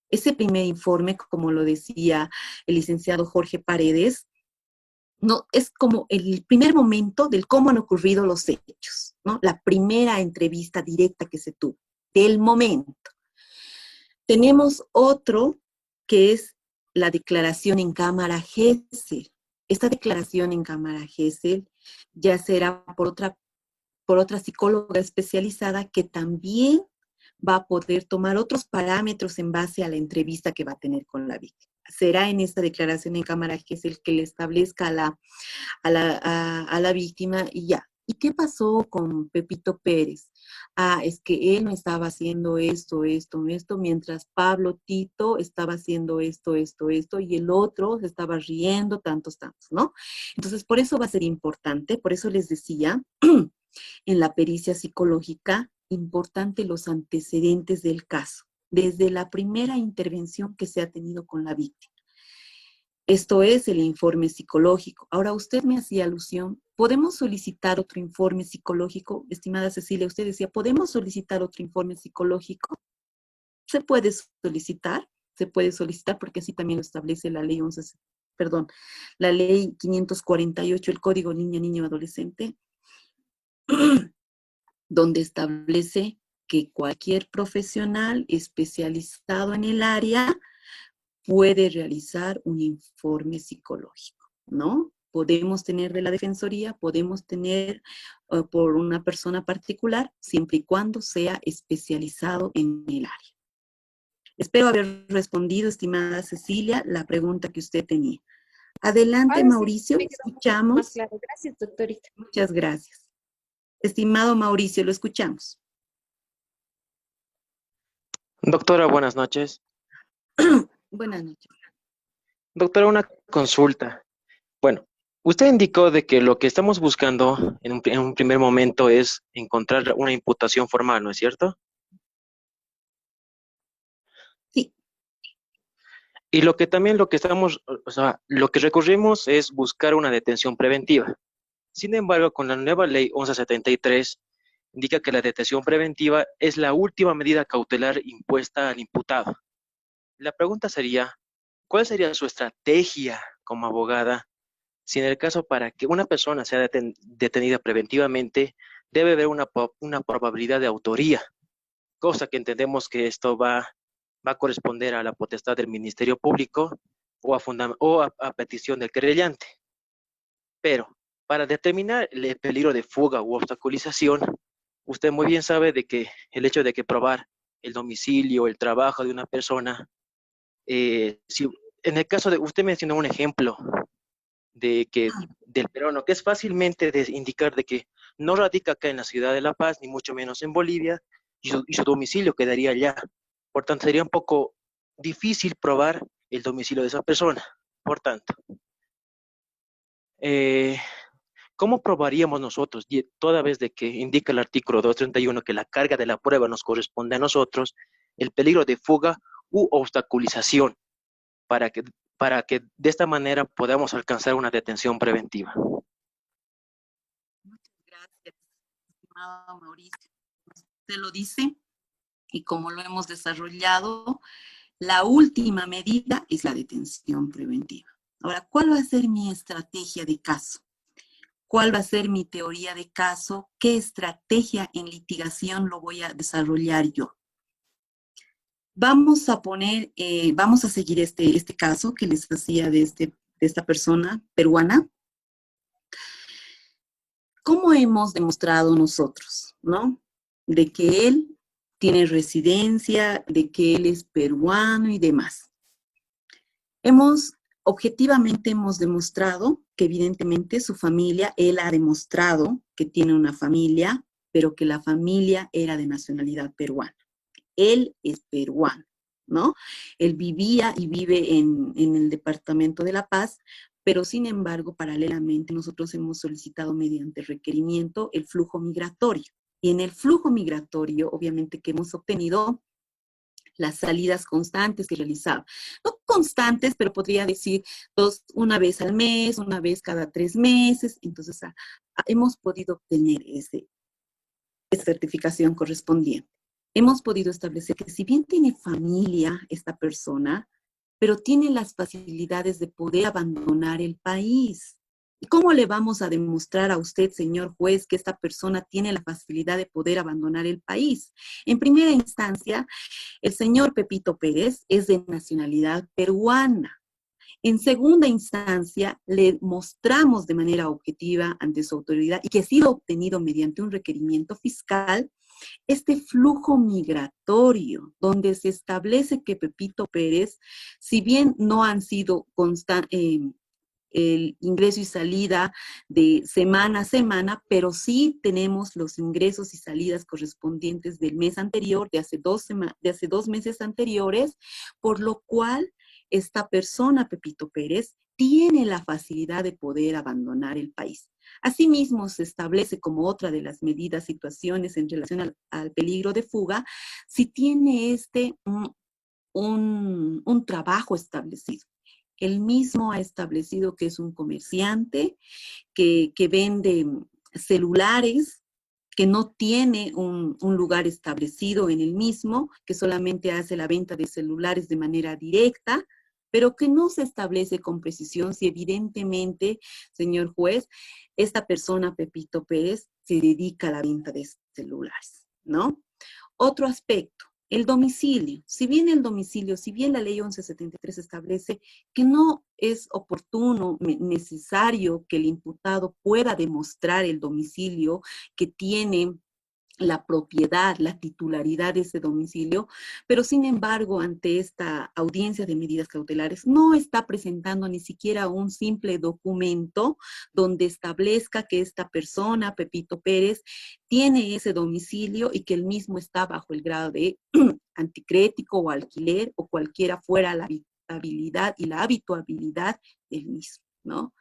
Ese primer informe, como lo decía el licenciado Jorge Paredes, no, es como el primer momento del cómo han ocurrido los hechos, ¿no? La primera entrevista directa que se tuvo, del momento. Tenemos otro que es la declaración en cámara Gesell. Esta declaración en cámara Gesell ya será por otra psicóloga especializada que también va a poder tomar otros parámetros en base a la entrevista que va a tener con la víctima. Será en esta declaración en cámara Gesell que le establezca a la víctima y ya. ¿Y qué pasó con Pepito Pérez? Es que él no estaba haciendo esto, mientras Pablo Tito estaba haciendo esto, y el otro se estaba riendo, tantos, ¿no? Entonces, por eso va a ser importante, por eso les decía, en la pericia psicológica, importante los antecedentes del caso, desde la primera intervención que se ha tenido con la víctima. Esto es el informe psicológico. Ahora, usted me hacía alusión, ¿podemos solicitar otro informe psicológico? Estimada Cecilia, usted decía, ¿podemos solicitar otro informe psicológico? Se puede solicitar porque así también lo establece la ley la ley 548, el Código Niña, Niño, Adolescente, donde establece que cualquier profesional especializado en el área puede realizar un informe psicológico, ¿no? Podemos tener de la Defensoría, podemos tener por una persona particular, siempre y cuando sea especializado en el área. Espero haber respondido, estimada Cecilia, la pregunta que usted tenía. Adelante, Ahora sí, Mauricio, me quedó más escuchamos. claro. Gracias, doctorita. Muchas gracias. Estimado Mauricio, lo escuchamos. Doctora, buenas noches. Buenas noches. Doctora, una consulta. Bueno, usted indicó de que lo que estamos buscando en un primer momento es encontrar una imputación formal, ¿no es cierto? Sí. Y lo que estamos, o sea, lo que recurrimos es buscar una detención preventiva. Sin embargo, con la nueva ley 1173, indica que la detención preventiva es la última medida cautelar impuesta al imputado. La pregunta sería, ¿cuál sería su estrategia como abogada si en el caso para que una persona sea detenida preventivamente debe haber una probabilidad de autoría, cosa que entendemos que esto va a corresponder a la potestad del Ministerio Público o a petición del querellante? Pero para determinar el peligro de fuga u obstaculización, usted muy bien sabe de que el hecho de que probar el domicilio, el trabajo de una persona, si en el caso de, usted mencionó un ejemplo del peruano, que es fácilmente de indicar de que no radica acá en la ciudad de La Paz, ni mucho menos en Bolivia, y su domicilio quedaría allá. Por tanto, sería un poco difícil probar el domicilio de esa persona. Por tanto, ¿cómo probaríamos nosotros, toda vez de que indica el artículo 231 que la carga de la prueba nos corresponde a nosotros, el peligro de fuga u obstaculización para que de esta manera podamos alcanzar una detención preventiva? Muchas gracias, estimado Mauricio. Usted lo dice, y como lo hemos desarrollado, la última medida es la detención preventiva. Ahora, ¿cuál va a ser mi estrategia de caso? ¿Cuál va a ser mi teoría de caso? ¿Qué estrategia en litigación lo voy a desarrollar yo? Vamos a seguir este caso que les hacía de esta persona peruana. ¿Cómo hemos demostrado nosotros, no? De que él tiene residencia, de que él es peruano y demás. Objetivamente hemos demostrado que evidentemente su familia, él ha demostrado que tiene una familia, pero que la familia era de nacionalidad peruana. Él es peruano, ¿no? Él vivía y vive en el departamento de La Paz, pero sin embargo, paralelamente, nosotros hemos solicitado mediante requerimiento el flujo migratorio. Y en el flujo migratorio, obviamente que hemos obtenido las salidas constantes que realizaba. No constantes, pero podría decir una vez al mes, una vez cada 3 meses. Entonces, hemos podido obtener esa certificación correspondiente. Hemos podido establecer que si bien tiene familia esta persona, pero tiene las facilidades de poder abandonar el país. ¿Y cómo le vamos a demostrar a usted, señor juez, que esta persona tiene la facilidad de poder abandonar el país? En primera instancia, el señor Pepito Pérez es de nacionalidad peruana. En segunda instancia, le mostramos de manera objetiva ante su autoridad y que ha sido obtenido mediante un requerimiento fiscal este flujo migratorio, donde se establece que Pepito Pérez, si bien no han sido el ingreso y salida de semana a semana, pero sí tenemos los ingresos y salidas correspondientes del mes anterior, de hace 2 meses anteriores, por lo cual esta persona, Pepito Pérez, tiene la facilidad de poder abandonar el país. Asimismo, se establece como otra de las medidas, situaciones en relación al peligro de fuga, si tiene un trabajo establecido. Él mismo ha establecido que es un comerciante que vende celulares, que no tiene un lugar establecido en el mismo, que solamente hace la venta de celulares de manera directa, pero que no se establece con precisión si evidentemente, señor juez, esta persona, Pepito Pérez, se dedica a la venta de celulares, ¿no? Otro aspecto, el domicilio. Si bien la ley 1173 establece que no es oportuno, necesario que el imputado pueda demostrar el domicilio que tiene, la propiedad, la titularidad de ese domicilio, pero sin embargo, ante esta audiencia de medidas cautelares, no está presentando ni siquiera un simple documento donde establezca que esta persona, Pepito Pérez, tiene ese domicilio y que el mismo está bajo el grado de anticrético o alquiler o cualquiera fuera la habitabilidad y la habituabilidad del mismo, ¿no?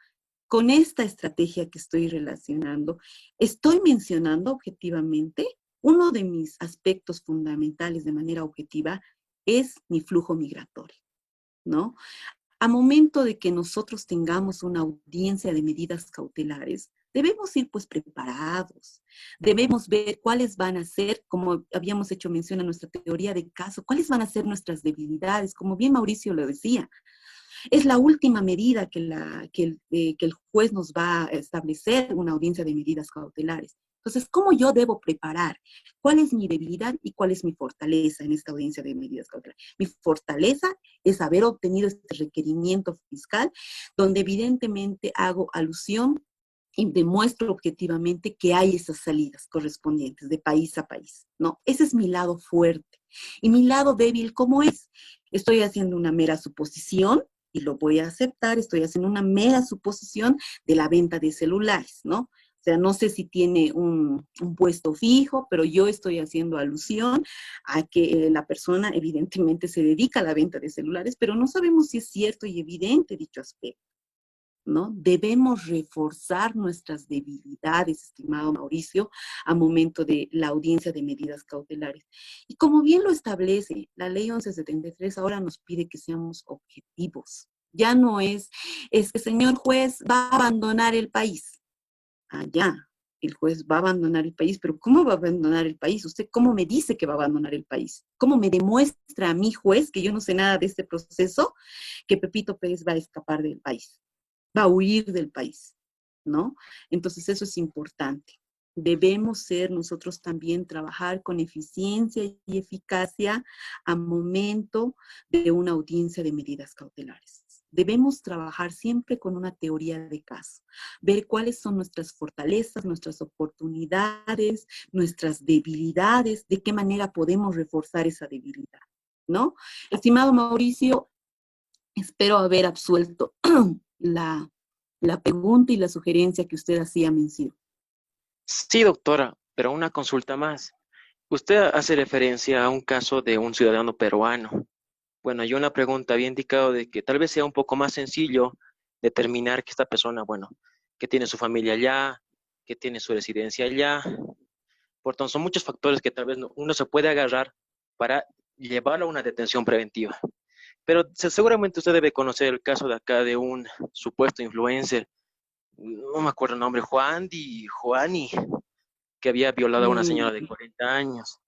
Con esta estrategia que estoy relacionando, estoy mencionando objetivamente, uno de mis aspectos fundamentales de manera objetiva es mi flujo migratorio, ¿no? A momento de que nosotros tengamos una audiencia de medidas cautelares, debemos ir pues preparados, debemos ver cuáles van a ser, como habíamos hecho mención a nuestra teoría de caso, cuáles van a ser nuestras debilidades, como bien Mauricio lo decía. Es la última medida que el juez nos va a establecer, una audiencia de medidas cautelares. Entonces, ¿cómo yo debo preparar? ¿Cuál es mi debilidad y cuál es mi fortaleza en esta audiencia de medidas cautelares? Mi fortaleza es haber obtenido este requerimiento fiscal, donde evidentemente hago alusión y demuestro objetivamente que hay esas salidas correspondientes de país a país, ¿no? Ese es mi lado fuerte. Y mi lado débil, ¿cómo es? Estoy haciendo una mera suposición, y lo voy a aceptar, estoy haciendo una mera suposición de la venta de celulares, ¿no? O sea, no sé si tiene un puesto fijo, pero yo estoy haciendo alusión a que la persona evidentemente se dedica a la venta de celulares, pero no sabemos si es cierto y evidente dicho aspecto, ¿no? Debemos reforzar nuestras debilidades, estimado Mauricio, a momento de la audiencia de medidas cautelares. Y como bien lo establece la ley 1173, ahora nos pide que seamos objetivos. Ya no es que señor juez va a abandonar el país. Ya, el juez va a abandonar el país, pero ¿cómo va a abandonar el país? ¿Usted cómo me dice que va a abandonar el país? ¿Cómo me demuestra a mí, juez, que yo no sé nada de este proceso, que Pepito Pérez va a escapar del país? Va a huir del país, ¿no? Entonces eso es importante. Debemos ser nosotros también trabajar con eficiencia y eficacia a momento de una audiencia de medidas cautelares. Debemos trabajar siempre con una teoría de caso, ver cuáles son nuestras fortalezas, nuestras oportunidades, nuestras debilidades, de qué manera podemos reforzar esa debilidad, ¿no? Estimado Mauricio, espero haber absuelto la pregunta y la sugerencia que usted hacía mención. Sí, doctora, pero una consulta más. Usted hace referencia a un caso de un ciudadano peruano. Bueno, yo una pregunta había indicado de que tal vez sea un poco más sencillo determinar que esta persona, bueno, que tiene su familia allá, que tiene su residencia allá. Por tanto, son muchos factores que tal vez uno se puede agarrar para llevarlo a una detención preventiva. Pero seguramente usted debe conocer el caso de acá de un supuesto influencer, no me acuerdo el nombre, Juani, que había violado a una señora de 40 años.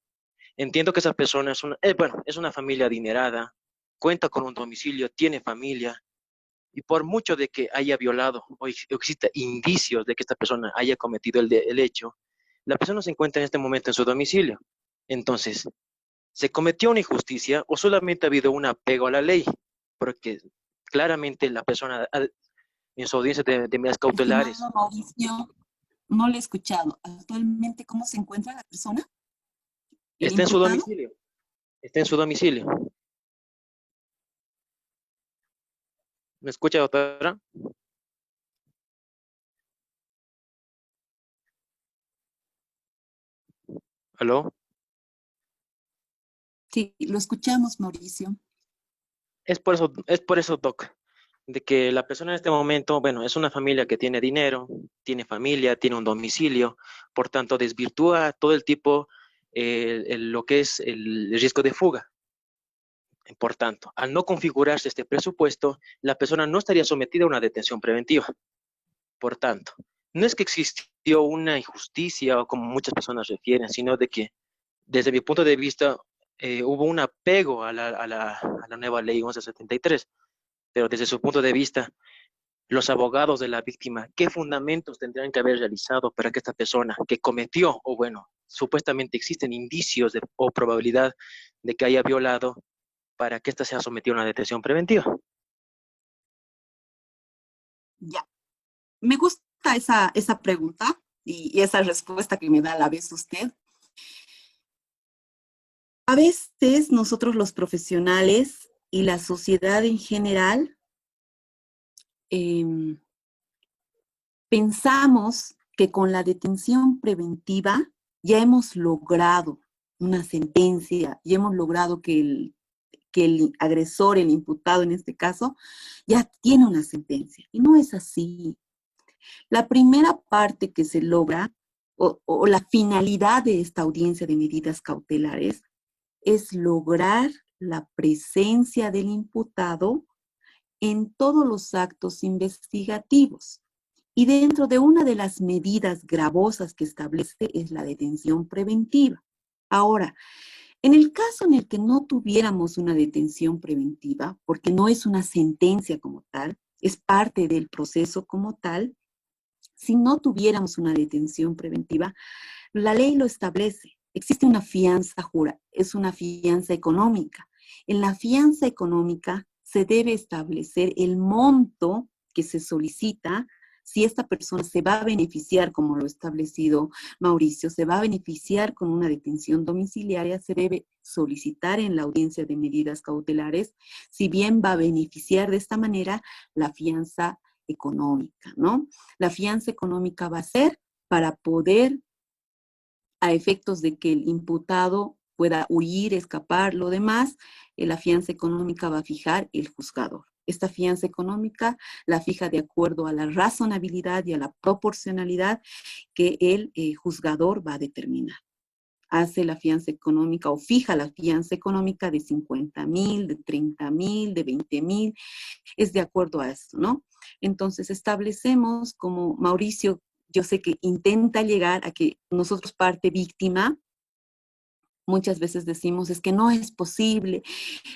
Entiendo que esa persona bueno, es una familia adinerada, cuenta con un domicilio, tiene familia, y por mucho de que haya violado o exista indicios de que esta persona haya cometido el hecho, la persona se encuentra en este momento en su domicilio. Entonces, ¿se cometió una injusticia o solamente ha habido un apego a la ley? Porque claramente la persona en su audiencia de medidas cautelares Estimado Mauricio, no le he escuchado. Actualmente, ¿cómo se encuentra la persona? ¿El está en su imputado? domicilio. Está en su domicilio. ¿Me escucha, doctora? ¿Aló? Sí, lo escuchamos, Mauricio. Es por eso, Doc, de que la persona en este momento, bueno, es una familia que tiene dinero, tiene familia, tiene un domicilio, por tanto desvirtúa todo el tipo, lo que es el riesgo de fuga. Por tanto, al no configurarse este presupuesto, la persona no estaría sometida a una detención preventiva. Por tanto, no es que existió una injusticia o como muchas personas refieren, sino de que desde mi punto de vista hubo un apego a la nueva ley 1173, pero desde su punto de vista, los abogados de la víctima, ¿qué fundamentos tendrían que haber realizado para que esta persona que cometió, o bueno, supuestamente existen indicios o probabilidad de que haya violado, para que ésta sea sometida a una detención preventiva? Ya. Me gusta esa pregunta y esa respuesta que me da a la vez usted. A veces nosotros los profesionales y la sociedad en general em, pensamos que con la detención preventiva ya hemos logrado una sentencia, ya hemos logrado que el agresor, el imputado en este caso, ya tiene una sentencia. Y no es así. La primera parte que se logra, o la finalidad de esta audiencia de medidas cautelares, es lograr la presencia del imputado en todos los actos investigativos. Y dentro de una de las medidas gravosas que establece es la detención preventiva. Ahora, en el caso en el que no tuviéramos una detención preventiva, porque no es una sentencia como tal, es parte del proceso como tal, si no tuviéramos una detención preventiva, la ley lo establece. Existe una fianza es una fianza económica. En la fianza económica se debe establecer el monto que se solicita si esta persona se va a beneficiar, como lo ha establecido Mauricio, se va a beneficiar con una detención domiciliaria, se debe solicitar en la audiencia de medidas cautelares, si bien va a beneficiar de esta manera la fianza económica, ¿no? La fianza económica va a ser para poder, a efectos de que el imputado pueda huir, escapar, lo demás, la fianza económica va a fijar el juzgador. Esta fianza económica la fija de acuerdo a la razonabilidad y a la proporcionalidad que el juzgador va a determinar. Hace la fianza económica o fija la fianza económica de 50,000, de 30,000, de 20,000, es de acuerdo a esto, ¿no? Entonces establecemos, como Mauricio, yo sé que intenta llegar a que nosotros parte víctima, muchas veces decimos es que no es posible,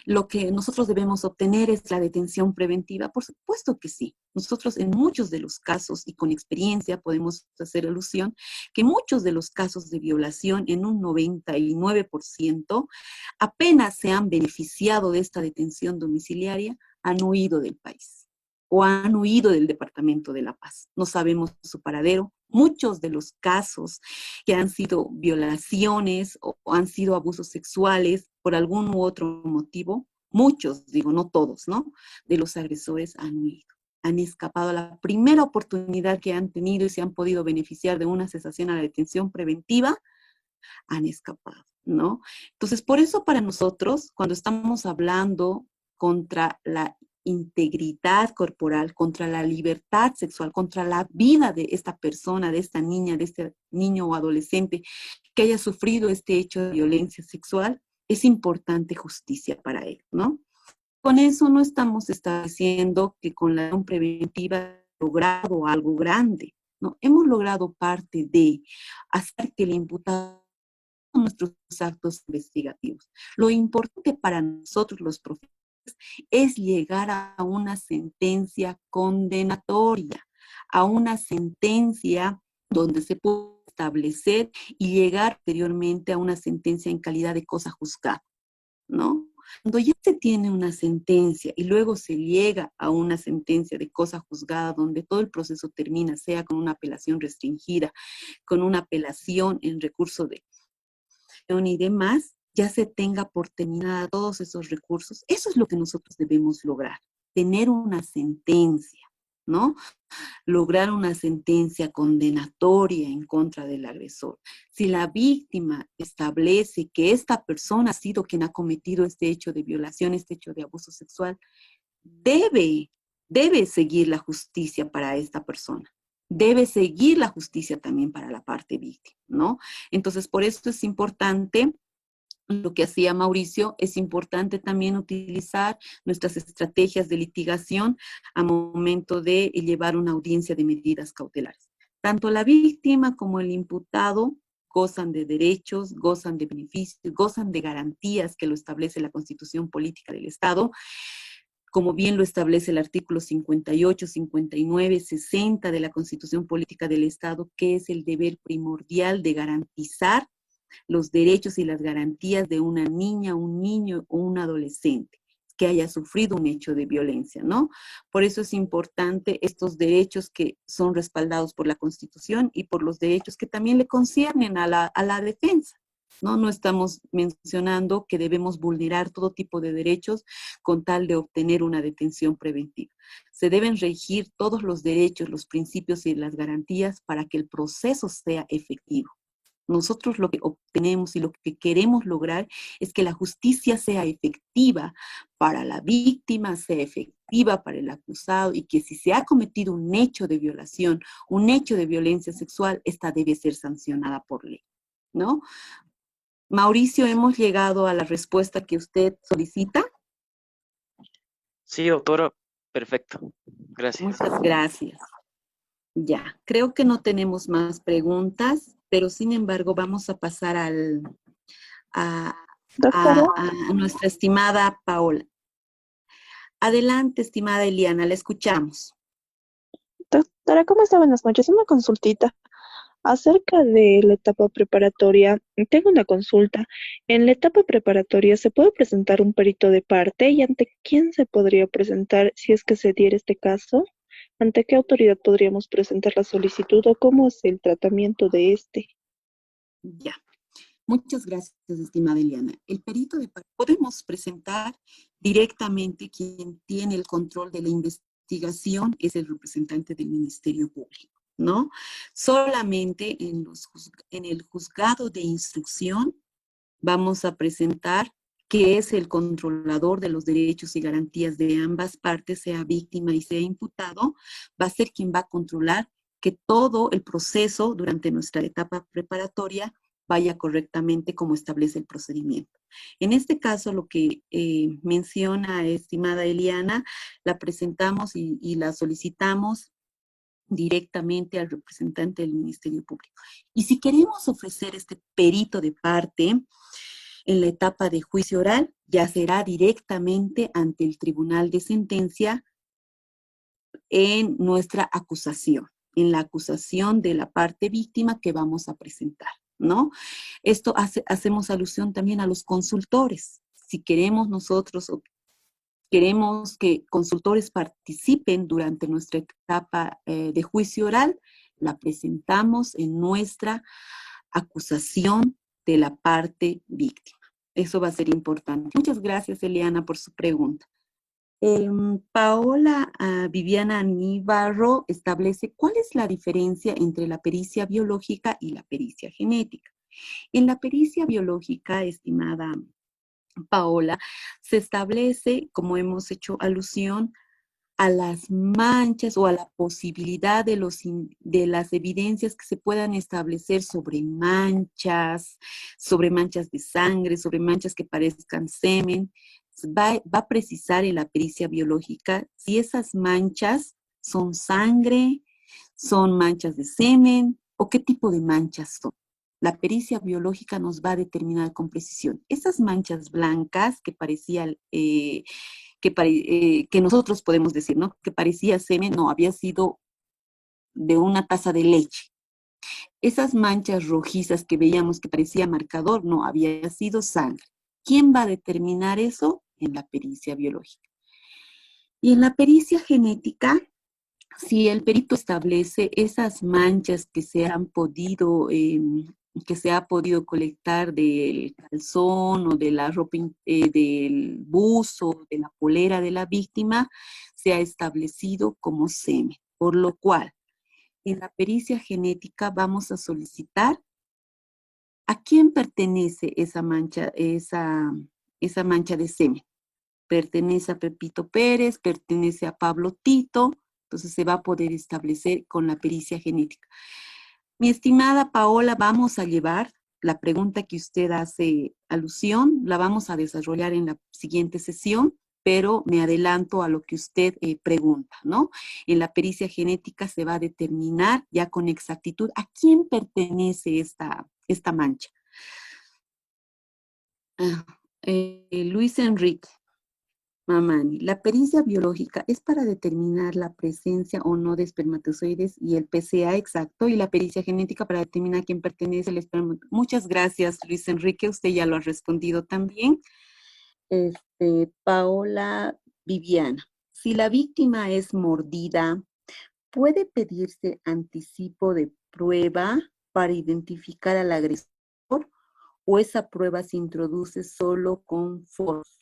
lo que nosotros debemos obtener es la detención preventiva. Por supuesto que sí. Nosotros en muchos de los casos y con experiencia podemos hacer alusión que muchos de los casos de violación en un 99% apenas se han beneficiado de esta detención domiciliaria, han huido del país o han huido del Departamento de La Paz. No sabemos su paradero. Muchos de los casos que han sido violaciones o han sido abusos sexuales por algún u otro motivo, muchos, digo, no todos, ¿no? De los agresores han huido, han escapado a la primera oportunidad que han tenido y se han podido beneficiar de una cesación a la detención preventiva, han escapado, ¿no? Entonces, por eso para nosotros, cuando estamos hablando contra la integridad corporal, contra la libertad sexual, contra la vida de esta persona, de esta niña, de este niño o adolescente que haya sufrido este hecho de violencia sexual, es importante justicia para él, ¿no? Con eso no estamos estableciendo que con la acción preventiva hemos logrado algo grande, ¿no? Hemos logrado parte de hacer que el imputado nuestros actos investigativos. Lo importante para nosotros los profesores es llegar a una sentencia condenatoria, a una sentencia donde se puede establecer y llegar posteriormente a una sentencia en calidad de cosa juzgada, ¿no? Cuando ya se tiene una sentencia y luego se llega a una sentencia de cosa juzgada donde todo el proceso termina, sea con una apelación restringida, con una apelación en recurso de y demás, ya se tenga por terminada todos esos recursos. Eso es lo que nosotros debemos lograr, tener una sentencia, ¿no? Lograr una sentencia condenatoria en contra del agresor. Si la víctima establece que esta persona ha sido quien ha cometido este hecho de violación, este hecho de abuso sexual, debe seguir la justicia para esta persona. Debe seguir la justicia también para la parte víctima, ¿no? Entonces, por eso es importante lo que hacía Mauricio, es importante también utilizar nuestras estrategias de litigación a momento de llevar una audiencia de medidas cautelares. Tanto la víctima como el imputado gozan de derechos, gozan de beneficios, gozan de garantías que lo establece la Constitución Política del Estado, como bien lo establece el artículo 58, 59, 60 de la Constitución Política del Estado, que es el deber primordial de garantizar los derechos y las garantías de una niña, un niño o un adolescente que haya sufrido un hecho de violencia, ¿no? Por eso es importante estos derechos que son respaldados por la Constitución y por los derechos que también le conciernen a la defensa, ¿no? No estamos mencionando que debemos vulnerar todo tipo de derechos con tal de obtener una detención preventiva. Se deben regir todos los derechos, los principios y las garantías para que el proceso sea efectivo. Nosotros lo que obtenemos y lo que queremos lograr es que la justicia sea efectiva para la víctima, sea efectiva para el acusado y que si se ha cometido un hecho de violación, un hecho de violencia sexual, esta debe ser sancionada por ley, ¿no? Mauricio, ¿hemos llegado a la respuesta que usted solicita? Sí, doctora, perfecto. Gracias. Muchas gracias. Ya, creo que no tenemos más preguntas, pero sin embargo vamos a pasar a Doctora, nuestra estimada Paola. Adelante, estimada Eliana, la escuchamos. doctora, ¿cómo está? Buenas noches. Una consultita. Acerca de la etapa preparatoria, tengo una consulta. En la etapa preparatoria, ¿se puede presentar un perito de parte? ¿Y ante quién se podría presentar si es que se diera este caso? ¿Ante qué autoridad podríamos presentar la solicitud o cómo es el tratamiento de este? Ya. Muchas gracias, estimada Eliana. El perito de parte podemos presentar directamente quien tiene el control de la investigación, es el representante del Ministerio Público, ¿no? Solamente en el juzgado de instrucción vamos a presentar que es el controlador de los derechos y garantías de ambas partes, sea víctima y sea imputado, va a ser quien va a controlar que todo el proceso durante nuestra etapa preparatoria vaya correctamente como establece el procedimiento. En este caso, lo que menciona, estimada Eliana, la presentamos y la solicitamos directamente al representante del Ministerio Público. Y si queremos ofrecer este perito de parte en la etapa de juicio oral, ya será directamente ante el tribunal de sentencia en nuestra acusación, en la acusación de la parte víctima que vamos a presentar, ¿no? Esto hacemos alusión también a los consultores. Si queremos nosotros queremos que consultores participen durante nuestra etapa de juicio oral, la presentamos en nuestra acusación de la parte víctima. Eso va a ser importante. Muchas gracias, Eliana, por su pregunta. Paola Viviana Nibarro establece cuál es la diferencia entre la pericia biológica y la pericia genética. En la pericia biológica, estimada Paola, se establece, como hemos hecho alusión, a las manchas o a la posibilidad de las evidencias que se puedan establecer sobre manchas de sangre, sobre manchas que parezcan semen. Va a precisar en la pericia biológica si esas manchas son sangre, son manchas de semen o qué tipo de manchas son. La pericia biológica nos va a determinar con precisión. Esas manchas blancas que parecían que nosotros podemos decir, ¿no? Que parecía semen, no, había sido de una taza de leche. Esas manchas rojizas que veíamos que parecía marcador, no, había sido sangre. ¿Quién va a determinar eso? En la pericia biológica. Y en la pericia genética, si el perito establece esas manchas que se han podido que se ha podido colectar del calzón o de la ropa, del buzo, de la polera de la víctima, se ha establecido como semen. Por lo cual, en la pericia genética vamos a solicitar a quién pertenece esa mancha de semen. Pertenece a Pepito Pérez, pertenece a Pablo Tito, entonces se va a poder establecer con la pericia genética. Mi estimada Paola, vamos a llevar la pregunta que usted hace alusión, la vamos a desarrollar en la siguiente sesión, pero me adelanto a lo que usted pregunta, ¿no? En la pericia genética se va a determinar ya con exactitud a quién pertenece esta mancha. Luis Enrique Mamani, la pericia biológica es para determinar la presencia o no de espermatozoides y el PSA exacto, y la pericia genética para determinar quién pertenece al espermatozoide. Muchas gracias, Luis Enrique, usted ya lo ha respondido también. Paola Viviana, si la víctima es mordida, ¿puede pedirse anticipo de prueba para identificar al agresor o esa prueba se introduce solo con foros?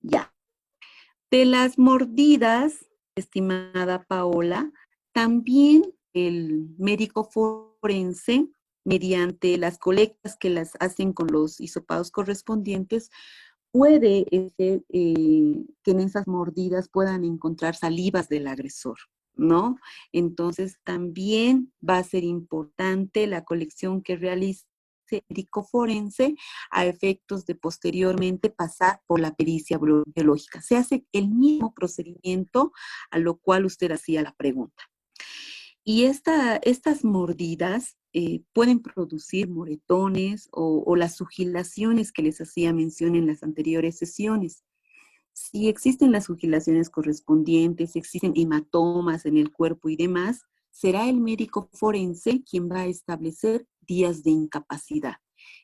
Ya. De las mordidas, estimada Paola, también el médico forense, mediante las colectas que las hacen con los hisopados correspondientes, puede ser que en esas mordidas puedan encontrar salivas del agresor, ¿no? Entonces también va a ser importante la colección que realice médico forense a efectos de posteriormente pasar por la pericia biológica. Se hace el mismo procedimiento a lo cual usted hacía la pregunta. Y estas mordidas pueden producir moretones o las sugilaciones que les hacía mención en las anteriores sesiones. Si existen las sugilaciones correspondientes, si existen hematomas en el cuerpo y demás, será el médico forense quien va a establecer días de incapacidad.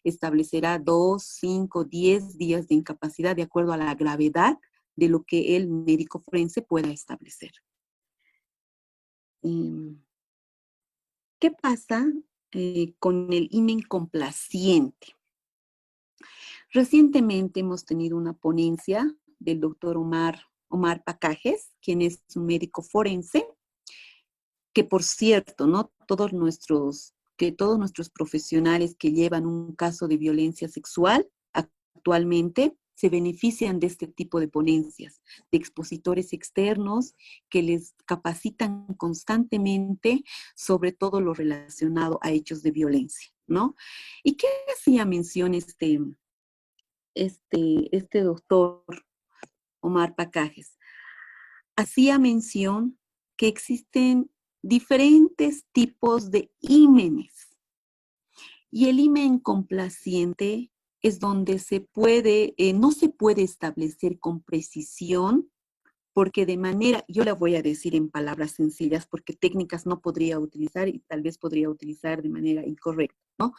Establecerá 2, 5, 10 días de incapacidad de acuerdo a la gravedad de lo que el médico forense pueda establecer. ¿Qué pasa con el himen complaciente? Recientemente hemos tenido una ponencia del doctor Omar Pacajes, quien es un médico forense, que por cierto, ¿no? Todos nuestros profesionales que llevan un caso de violencia sexual actualmente se benefician de este tipo de ponencias, de expositores externos que les capacitan constantemente sobre todo lo relacionado a hechos de violencia, ¿no? ¿Y qué hacía mención este doctor Omar Pacajes? Hacía mención que existen diferentes tipos de ímenes. Y el himen complaciente es donde no se puede establecer con precisión, porque yo la voy a decir en palabras sencillas, porque técnicas no podría utilizar y tal vez podría utilizar de manera incorrecta, ¿no?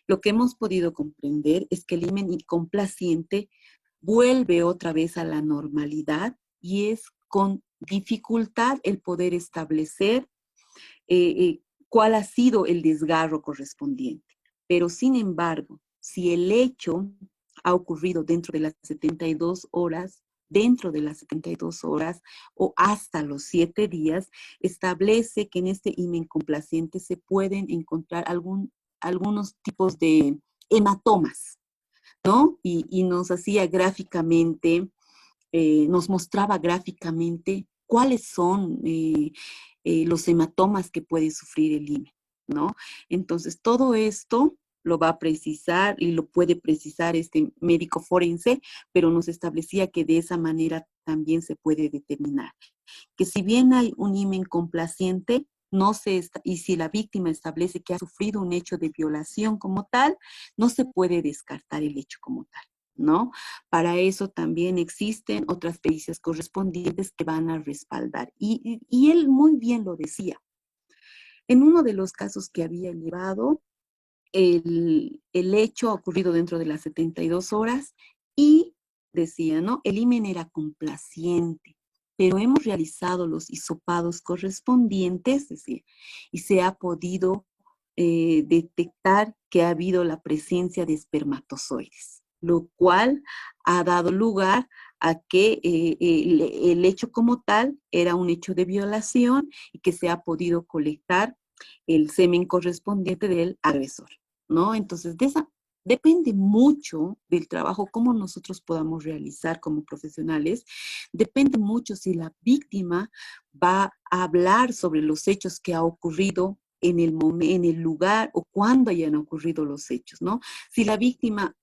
Lo que hemos podido comprender es que el himen complaciente vuelve otra vez a la normalidad y es con dificultad el poder establecer cuál ha sido el desgarro correspondiente. Pero sin embargo, si el hecho ha ocurrido dentro de las 72 horas o hasta los 7 días, establece que en este himen complaciente se pueden encontrar algunos tipos de hematomas, ¿no? Y nos hacía gráficamente, nos mostraba gráficamente cuáles son los hematomas que puede sufrir el himen, ¿no? Entonces, todo esto lo va a precisar y lo puede precisar este médico forense, pero nos establecía que de esa manera también se puede determinar que si bien hay un himen complaciente, no se está, y si la víctima establece que ha sufrido un hecho de violación como tal, no se puede descartar el hecho como tal, ¿no? Para eso también existen otras pericias correspondientes que van a respaldar. Y él muy bien lo decía. En uno de los casos que había llevado, el hecho ha ocurrido dentro de las 72 horas y decía, ¿no? El himen era complaciente, pero hemos realizado los hisopados correspondientes, decía, y se ha podido detectar que ha habido la presencia de espermatozoides, lo cual ha dado lugar a que el hecho como tal era un hecho de violación y que se ha podido colectar el semen correspondiente del agresor, ¿no? Entonces, depende mucho del trabajo, cómo nosotros podamos realizar como profesionales, depende mucho si la víctima va a hablar sobre los hechos que ha ocurrido en el lugar o cuando hayan ocurrido los hechos, ¿no? Si la víctima,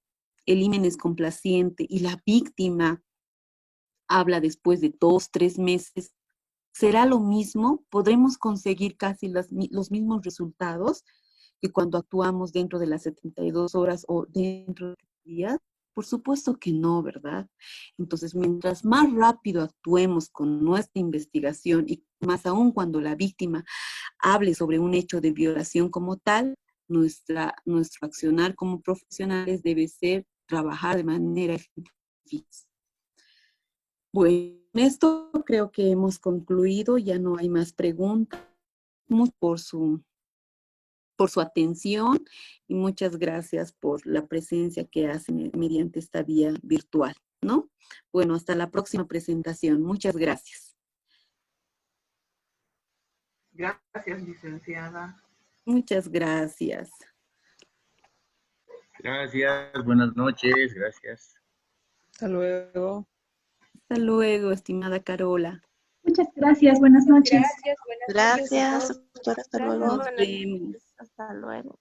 el himen es complaciente y la víctima habla después de 2, 3 meses, ¿será lo mismo? ¿Podremos conseguir casi los mismos resultados que cuando actuamos dentro de las 72 horas o dentro de días? Por supuesto que no, ¿verdad? Entonces, mientras más rápido actuemos con nuestra investigación y más aún cuando la víctima hable sobre un hecho de violación como tal, nuestro accionar como profesionales debe ser trabajar de manera eficaz. Bueno, esto creo que hemos concluido, ya no hay más preguntas. Mucho por su atención y muchas gracias por la presencia que hacen mediante esta vía virtual, ¿no? Bueno, hasta la próxima presentación. Muchas gracias. Gracias, licenciada. Muchas gracias. Gracias, buenas noches, gracias. Hasta luego. Hasta luego, estimada Carola. Muchas gracias, buenas noches. Gracias, buenas noches a Gracias, todos. doctora, hasta luego. Nos vemos. Hasta luego.